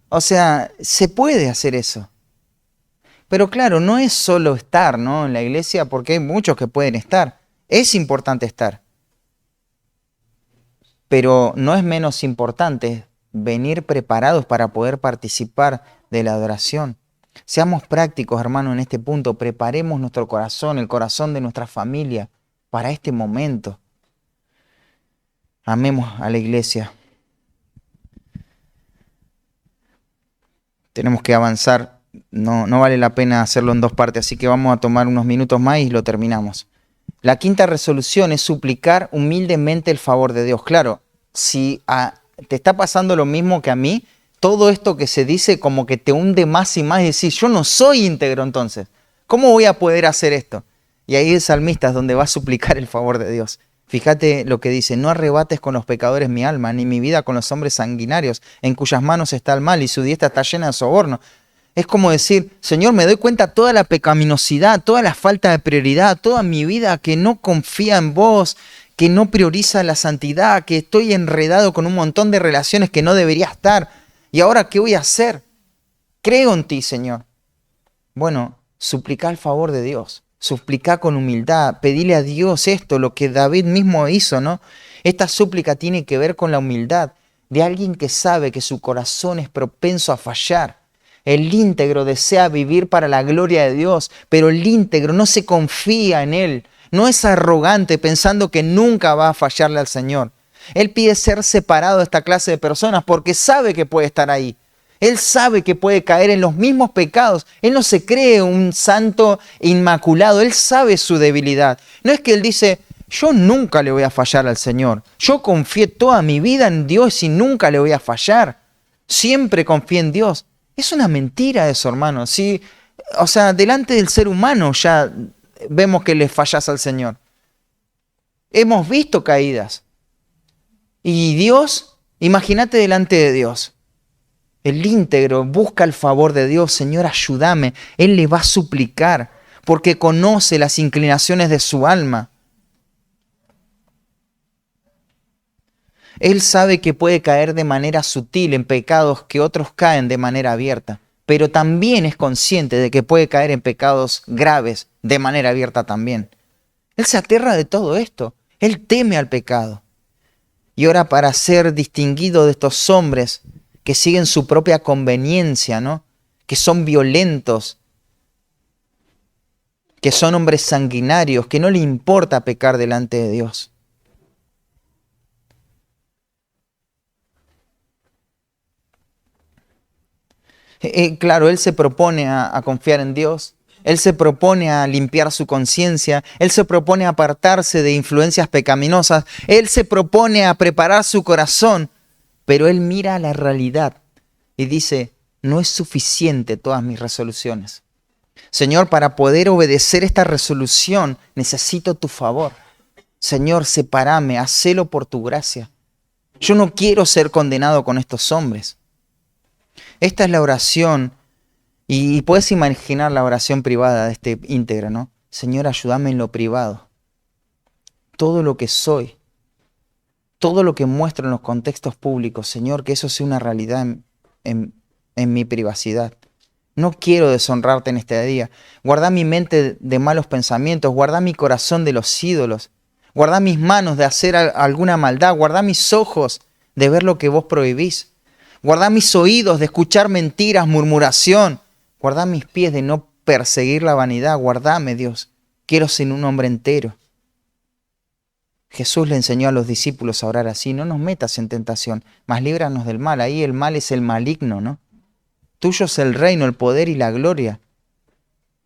O sea, se puede hacer eso. Pero claro, no es solo estar, ¿no?, en la iglesia, porque hay muchos que pueden estar. Es importante estar. Pero no es menos importante venir preparados para poder participar de la adoración. Seamos prácticos, hermanos, en este punto. Preparemos nuestro corazón, el corazón de nuestra familia para este momento. Amemos a la iglesia. Tenemos que avanzar. No vale la pena hacerlo en dos partes, así que vamos a tomar unos minutos más y lo terminamos. La quinta resolución es suplicar humildemente el favor de Dios. Claro, si te está pasando lo mismo que a mí, todo esto que se dice como que te hunde más y más y decís, yo no soy íntegro entonces. ¿Cómo voy a poder hacer esto? Y ahí el salmista es donde va a suplicar el favor de Dios. Fíjate lo que dice, no arrebates con los pecadores mi alma, ni mi vida con los hombres sanguinarios, en cuyas manos está el mal y su diestra está llena de soborno. Es como decir, Señor, me doy cuenta toda la pecaminosidad, toda la falta de prioridad, toda mi vida que no confía en vos, que no prioriza la santidad, que estoy enredado con un montón de relaciones que no debería estar. ¿Y ahora qué voy a hacer? Creo en ti, Señor. Bueno, suplica el favor de Dios, suplica con humildad, pedile a Dios esto, lo que David mismo hizo, ¿no? Esta súplica tiene que ver con la humildad de alguien que sabe que su corazón es propenso a fallar. El íntegro desea vivir para la gloria de Dios, pero el íntegro no se confía en Él. No es arrogante pensando que nunca va a fallarle al Señor. Él pide ser separado de esta clase de personas porque sabe que puede estar ahí. Él sabe que puede caer en los mismos pecados. Él no se cree un santo inmaculado. Él sabe su debilidad. No es que él dice, yo nunca le voy a fallar al Señor. Yo confié toda mi vida en Dios y nunca le voy a fallar. Siempre confié en Dios. Es una mentira eso, hermano. ¿Sí? O sea, delante del ser humano ya vemos que le fallas al Señor. Hemos visto caídas. Y Dios, imagínate delante de Dios. El íntegro busca el favor de Dios. Señor, ayúdame. Él le va a suplicar porque conoce las inclinaciones de su alma. Él sabe que puede caer de manera sutil en pecados que otros caen de manera abierta, pero también es consciente de que puede caer en pecados graves de manera abierta también. Él se aterra de todo esto. Él teme al pecado. Y ora para ser distinguido de estos hombres que siguen su propia conveniencia, ¿no? Que son violentos, que son hombres sanguinarios, que no le importa pecar delante de Dios. Claro, él se propone a confiar en Dios, él se propone a limpiar su conciencia, él se propone a apartarse de influencias pecaminosas, él se propone a preparar su corazón, pero él mira la realidad y dice, no es suficiente todas mis resoluciones. Señor, para poder obedecer esta resolución necesito tu favor. Señor, sepárame, hacelo por tu gracia. Yo no quiero ser condenado con estos hombres. Esta es la oración, y puedes imaginar la oración privada de este íntegro, ¿no? Señor, ayúdame en lo privado. Todo lo que soy, todo lo que muestro en los contextos públicos, Señor, que eso sea una realidad en mi privacidad. No quiero deshonrarte en este día. Guarda mi mente de malos pensamientos, guarda mi corazón de los ídolos, guarda mis manos de hacer alguna maldad, guarda mis ojos de ver lo que vos prohibís. Guarda mis oídos de escuchar mentiras, murmuración. Guarda mis pies de no perseguir la vanidad. Guardame, Dios. Quiero ser un hombre entero. Jesús le enseñó a los discípulos a orar así. No nos metas en tentación, mas líbranos del mal. Ahí el mal es el maligno, ¿no? Tuyo es el reino, el poder y la gloria.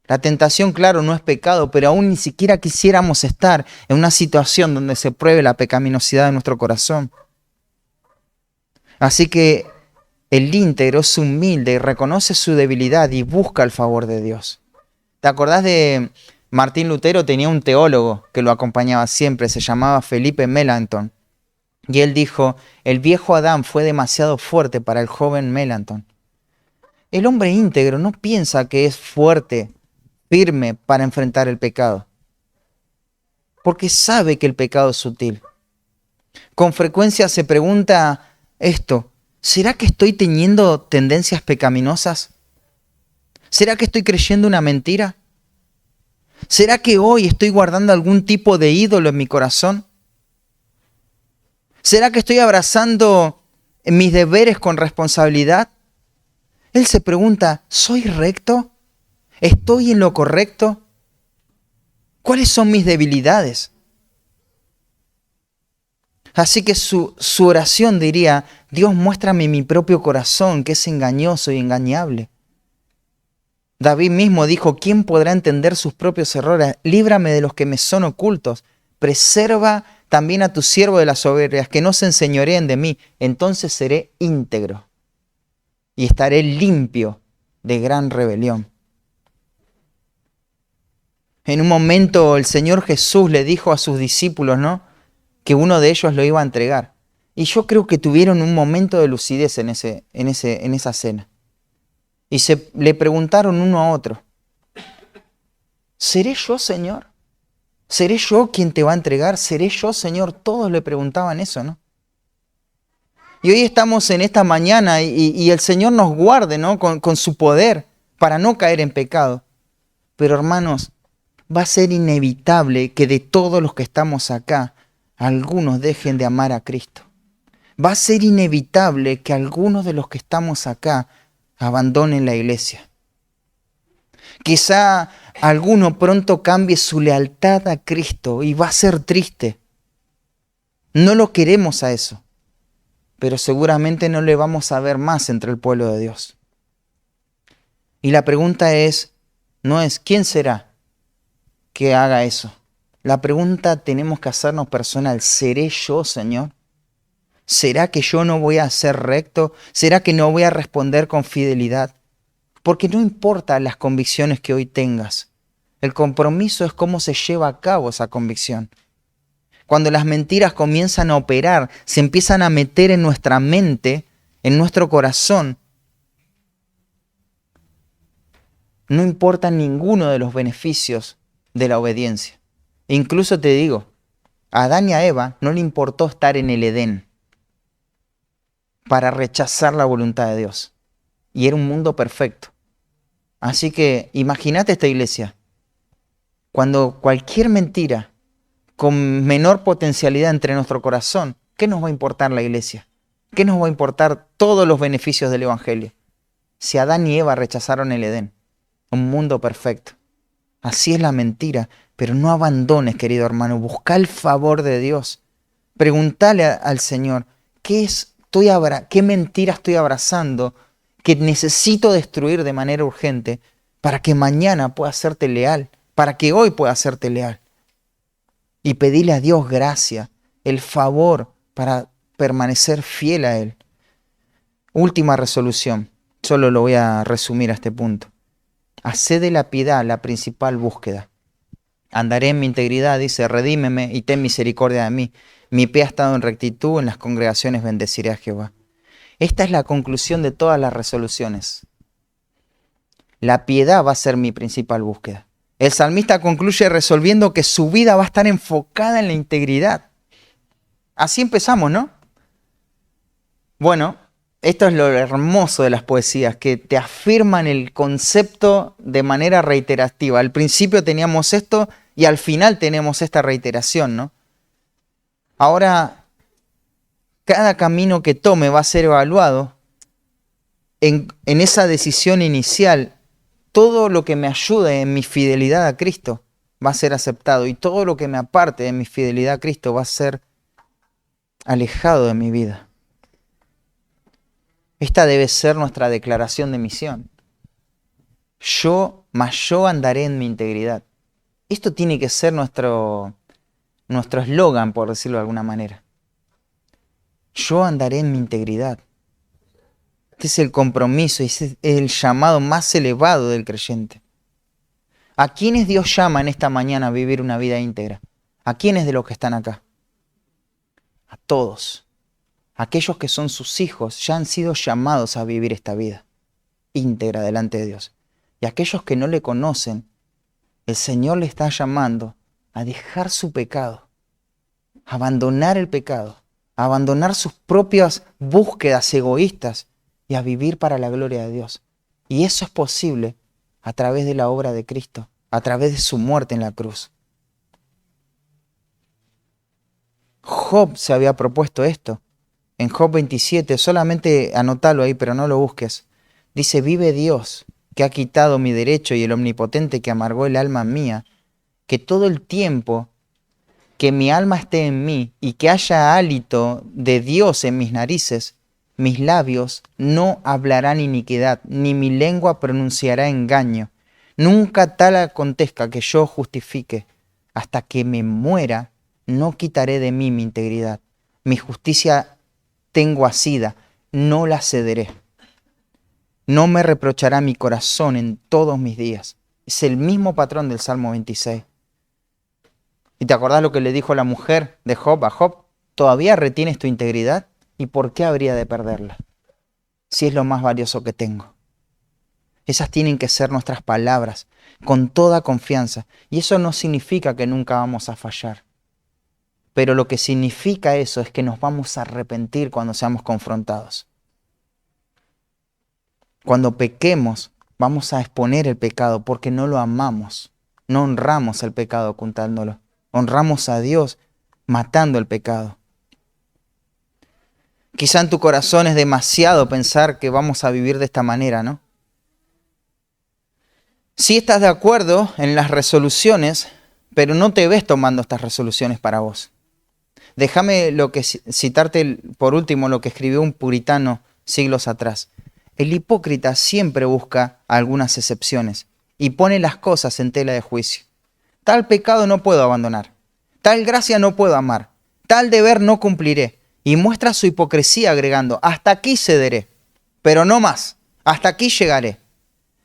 La tentación, claro, no es pecado, pero aún ni siquiera quisiéramos estar en una situación donde se pruebe la pecaminosidad de nuestro corazón. Así que el íntegro es humilde, reconoce su debilidad y busca el favor de Dios. ¿Te acordás de Martín Lutero? Tenía un teólogo que lo acompañaba siempre, se llamaba Felipe Melanchthon. Y él dijo, el viejo Adán fue demasiado fuerte para el joven Melanchthon. El hombre íntegro no piensa que es fuerte, firme para enfrentar el pecado, porque sabe que el pecado es sutil. Con frecuencia se pregunta esto, ¿será que estoy teniendo tendencias pecaminosas? ¿Será que estoy creyendo una mentira? ¿Será que hoy estoy guardando algún tipo de ídolo en mi corazón? ¿Será que estoy abrazando mis deberes con responsabilidad? Él se pregunta, ¿soy recto? ¿Estoy en lo correcto? ¿Cuáles son mis debilidades? Así que su oración diría, Dios, muéstrame mi propio corazón, que es engañoso y engañable. David mismo dijo, ¿quién podrá entender sus propios errores? Líbrame de los que me son ocultos. Preserva también a tu siervo de las soberbias, que no se enseñoreen de mí. Entonces seré íntegro y estaré limpio de gran rebelión. En un momento el Señor Jesús le dijo a sus discípulos, ¿no?, que uno de ellos lo iba a entregar. Y yo creo que tuvieron un momento de lucidez en esa cena. Y le preguntaron uno a otro, ¿seré yo, Señor? ¿Seré yo quien te va a entregar? ¿Seré yo, Señor? Todos le preguntaban eso, ¿no? Y hoy estamos en esta mañana y el Señor nos guarde, ¿no?, con su poder para no caer en pecado. Pero hermanos, va a ser inevitable que de todos los que estamos acá, algunos dejen de amar a Cristo. Va a ser inevitable que algunos de los que estamos acá abandonen la iglesia. Quizá alguno pronto cambie su lealtad a Cristo y va a ser triste. No lo queremos a eso, pero seguramente no le vamos a ver más entre el pueblo de Dios. Y la pregunta no es ¿quién será que haga eso? La pregunta tenemos que hacernos personal, ¿seré yo, Señor? ¿Será que yo no voy a ser recto? ¿Será que no voy a responder con fidelidad? Porque no importa las convicciones que hoy tengas. El compromiso es cómo se lleva a cabo esa convicción. Cuando las mentiras comienzan a operar, se empiezan a meter en nuestra mente, en nuestro corazón, no importa ninguno de los beneficios de la obediencia. Incluso te digo, a Adán y a Eva no le importó estar en el Edén para rechazar la voluntad de Dios. Y era un mundo perfecto. Así que imagínate esta iglesia. Cuando cualquier mentira con menor potencialidad entre nuestro corazón, ¿qué nos va a importar la iglesia? ¿Qué nos va a importar todos los beneficios del Evangelio? Si Adán y Eva rechazaron el Edén, un mundo perfecto. Así es la mentira, pero no abandones, querido hermano. Busca el favor de Dios. Preguntale al Señor, ¿qué mentira estoy abrazando que necesito destruir de manera urgente para que mañana pueda serte leal, para que hoy pueda serte leal? Y pedirle a Dios gracia, el favor para permanecer fiel a Él. Última resolución, solo lo voy a resumir a este punto. Hacé de la piedad la principal búsqueda. Andaré en mi integridad, dice, redímeme y ten misericordia de mí. Mi pie ha estado en rectitud, en las congregaciones bendeciré a Jehová. Esta es la conclusión de todas las resoluciones. La piedad va a ser mi principal búsqueda. El salmista concluye resolviendo que su vida va a estar enfocada en la integridad. Así empezamos, ¿no? Bueno, esto es lo hermoso de las poesías, que te afirman el concepto de manera reiterativa. Al principio teníamos esto y al final tenemos esta reiteración, ¿no? Ahora, cada camino que tome va a ser evaluado en esa decisión inicial. Todo lo que me ayude en mi fidelidad a Cristo va a ser aceptado y todo lo que me aparte de mi fidelidad a Cristo va a ser alejado de mi vida. Esta debe ser nuestra declaración de misión. Yo andaré en mi integridad. Esto tiene que ser nuestro eslogan, por decirlo de alguna manera. Yo andaré en mi integridad. Este es el compromiso, es el llamado más elevado del creyente. ¿A quiénes Dios llama en esta mañana a vivir una vida íntegra? ¿A quiénes de los que están acá? A todos. Aquellos que son sus hijos ya han sido llamados a vivir esta vida íntegra delante de Dios. Y aquellos que no le conocen, el Señor le está llamando a dejar su pecado, a abandonar el pecado, a abandonar sus propias búsquedas egoístas y a vivir para la gloria de Dios. Y eso es posible a través de la obra de Cristo, a través de su muerte en la cruz. Job se había propuesto esto. En Job 27, solamente anótalo ahí, pero no lo busques. Dice, vive Dios, que ha quitado mi derecho, y el Omnipotente que amargó el alma mía, que todo el tiempo que mi alma esté en mí y que haya hálito de Dios en mis narices, mis labios no hablarán iniquidad, ni mi lengua pronunciará engaño. Nunca tal acontezca que yo justifique. Hasta que me muera, no quitaré de mí mi integridad. Mi justicia tengo asida, no la cederé. No me reprochará mi corazón en todos mis días. Es el mismo patrón del Salmo 26. ¿Y te acordás lo que le dijo la mujer de Job a Job? ¿Todavía retienes tu integridad? ¿Y por qué habría de perderla? Si es lo más valioso que tengo. Esas tienen que ser nuestras palabras, con toda confianza. Y eso no significa que nunca vamos a fallar. Pero lo que significa eso es que nos vamos a arrepentir cuando seamos confrontados. Cuando pequemos, vamos a exponer el pecado porque no lo amamos. No honramos el pecado ocultándolo. Honramos a Dios matando el pecado. Quizá en tu corazón es demasiado pensar que vamos a vivir de esta manera, ¿no? Sí estás de acuerdo en las resoluciones, pero no te ves tomando estas resoluciones para vos. Déjame citarte por último lo que escribió un puritano siglos atrás. El hipócrita siempre busca algunas excepciones y pone las cosas en tela de juicio. Tal pecado no puedo abandonar, tal gracia no puedo amar, tal deber no cumpliré. Y muestra su hipocresía agregando, hasta aquí cederé, pero no más, hasta aquí llegaré.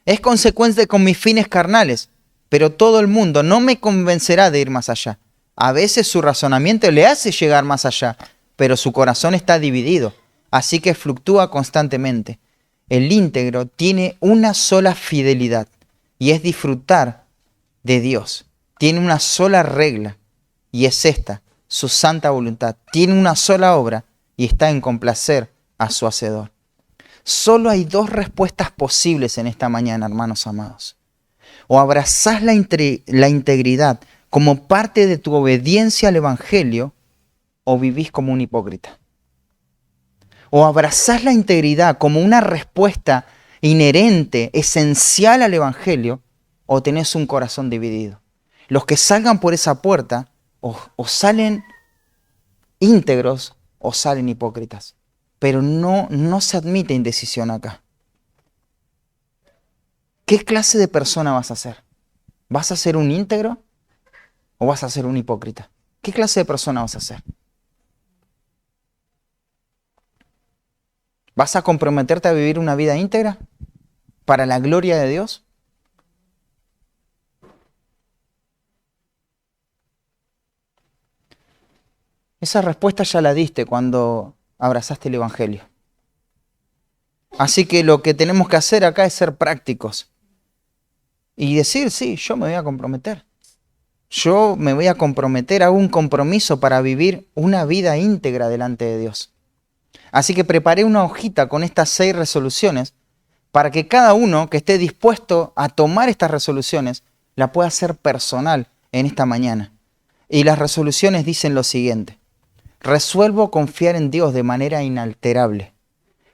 Es consecuente con mis fines carnales, pero todo el mundo no me convencerá de ir más allá. A veces su razonamiento le hace llegar más allá, pero su corazón está dividido, así que fluctúa constantemente. El íntegro tiene una sola fidelidad y es disfrutar de Dios. Tiene una sola regla y es esta, su santa voluntad. Tiene una sola obra y está en complacer a su Hacedor. Solo hay dos respuestas posibles en esta mañana, hermanos amados. O abrazás la integridad como parte de tu obediencia al Evangelio, o vivís como un hipócrita. O abrazás la integridad como una respuesta inherente, esencial al Evangelio, o tenés un corazón dividido. Los que salgan por esa puerta, o salen íntegros, o salen hipócritas. Pero no se admite indecisión acá. ¿Qué clase de persona vas a ser? ¿Vas a ser un íntegro o vas a ser un hipócrita? ¿Qué clase de persona vas a ser? ¿Vas a comprometerte a vivir una vida íntegra para la gloria de Dios? Esa respuesta ya la diste cuando abrazaste el Evangelio. Así que lo que tenemos que hacer acá es ser prácticos y decir, sí, yo me voy a comprometer. Yo me voy a comprometer, hago un compromiso para vivir una vida íntegra delante de Dios. Así que preparé una hojita con estas 6 resoluciones para que cada uno que esté dispuesto a tomar estas resoluciones la pueda hacer personal en esta mañana. Y las resoluciones dicen lo siguiente: resuelvo confiar en Dios de manera inalterable,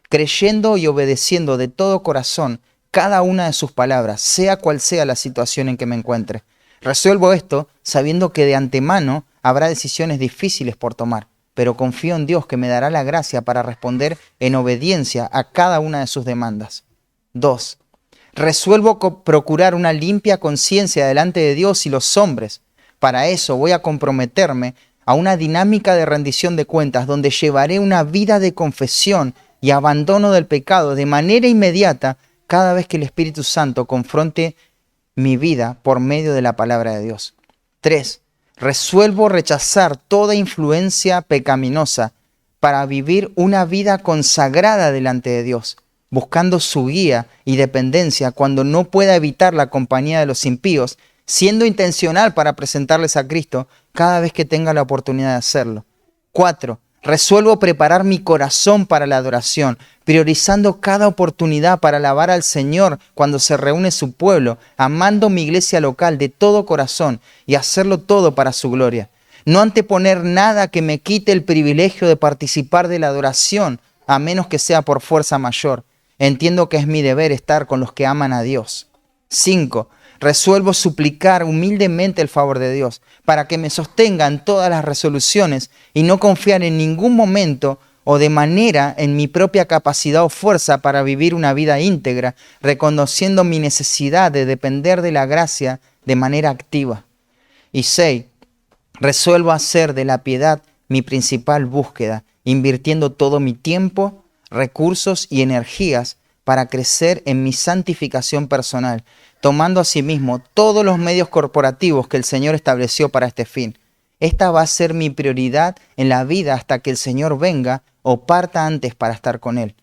creyendo y obedeciendo de todo corazón cada una de sus palabras, sea cual sea la situación en que me encuentre. Resuelvo esto sabiendo que de antemano habrá decisiones difíciles por tomar, pero confío en Dios que me dará la gracia para responder en obediencia a cada una de sus demandas. 2. Resuelvo procurar una limpia conciencia delante de Dios y los hombres. Para eso voy a comprometerme a una dinámica de rendición de cuentas donde llevaré una vida de confesión y abandono del pecado de manera inmediata cada vez que el Espíritu Santo confronte mi vida por medio de la palabra de Dios. 3. Resuelvo rechazar toda influencia pecaminosa para vivir una vida consagrada delante de Dios, buscando su guía y dependencia cuando no pueda evitar la compañía de los impíos, siendo intencional para presentarles a Cristo cada vez que tenga la oportunidad de hacerlo. 4. Resuelvo preparar mi corazón para la adoración, priorizando cada oportunidad para alabar al Señor cuando se reúne su pueblo, amando mi iglesia local de todo corazón y hacerlo todo para su gloria. No anteponer nada que me quite el privilegio de participar de la adoración, a menos que sea por fuerza mayor. Entiendo que es mi deber estar con los que aman a Dios. 5. Resuelvo suplicar humildemente el favor de Dios para que me sostenga en todas las resoluciones y no confiar en ningún momento o de manera en mi propia capacidad o fuerza para vivir una vida íntegra, reconociendo mi necesidad de depender de la gracia de manera activa. Y 6. Resuelvo hacer de la piedad mi principal búsqueda, invirtiendo todo mi tiempo, recursos y energías para crecer en mi santificación personal, tomando asimismo todos los medios corporativos que el Señor estableció para este fin. Esta va a ser mi prioridad en la vida hasta que el Señor venga o parta antes para estar con Él.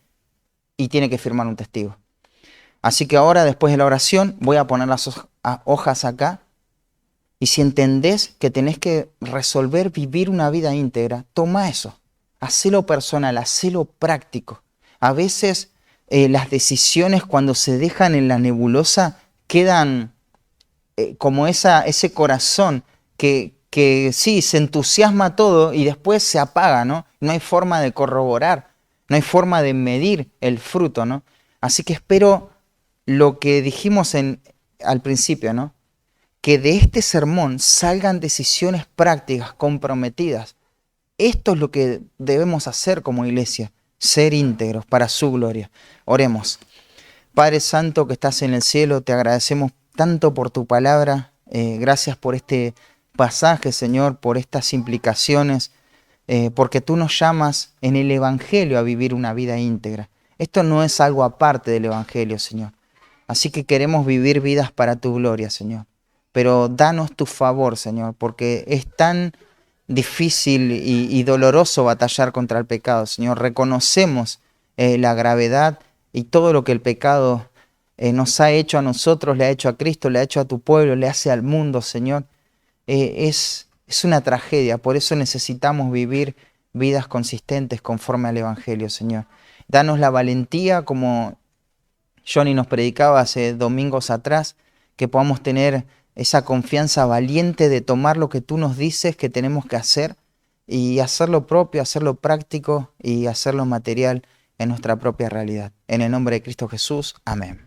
Y tiene que firmar un testigo. Así que ahora, después de la oración, voy a poner las hojas acá. Y si entendés que tenés que resolver vivir una vida íntegra, toma eso. Hacelo personal, hacelo práctico. A veces las decisiones cuando se dejan en la nebulosa quedan como ese corazón que sí, se entusiasma todo y después se apaga, ¿no? No hay forma de corroborar, no hay forma de medir el fruto, ¿no? Así que espero lo que dijimos al principio, ¿no? Que de este sermón salgan decisiones prácticas, comprometidas. Esto es lo que debemos hacer como iglesia, ser íntegros para su gloria. Oremos. Padre Santo que estás en el cielo, te agradecemos tanto por tu palabra. Gracias por este pasaje, Señor, por estas implicaciones, porque tú nos llamas en el Evangelio a vivir una vida íntegra. Esto no es algo aparte del Evangelio, Señor. Así que queremos vivir vidas para tu gloria, Señor. Pero danos tu favor, Señor, porque es tan difícil y doloroso batallar contra el pecado, Señor. Reconocemos la gravedad y todo lo que el pecado nos ha hecho a nosotros, le ha hecho a Cristo, le ha hecho a tu pueblo, le hace al mundo, Señor. Es una tragedia, por eso necesitamos vivir vidas consistentes conforme al Evangelio, Señor. Danos la valentía, como Johnny nos predicaba hace domingos atrás, que podamos tener esa confianza valiente de tomar lo que tú nos dices que tenemos que hacer y hacerlo propio, hacerlo práctico y hacerlo material en nuestra propia realidad. En el nombre de Cristo Jesús, amén.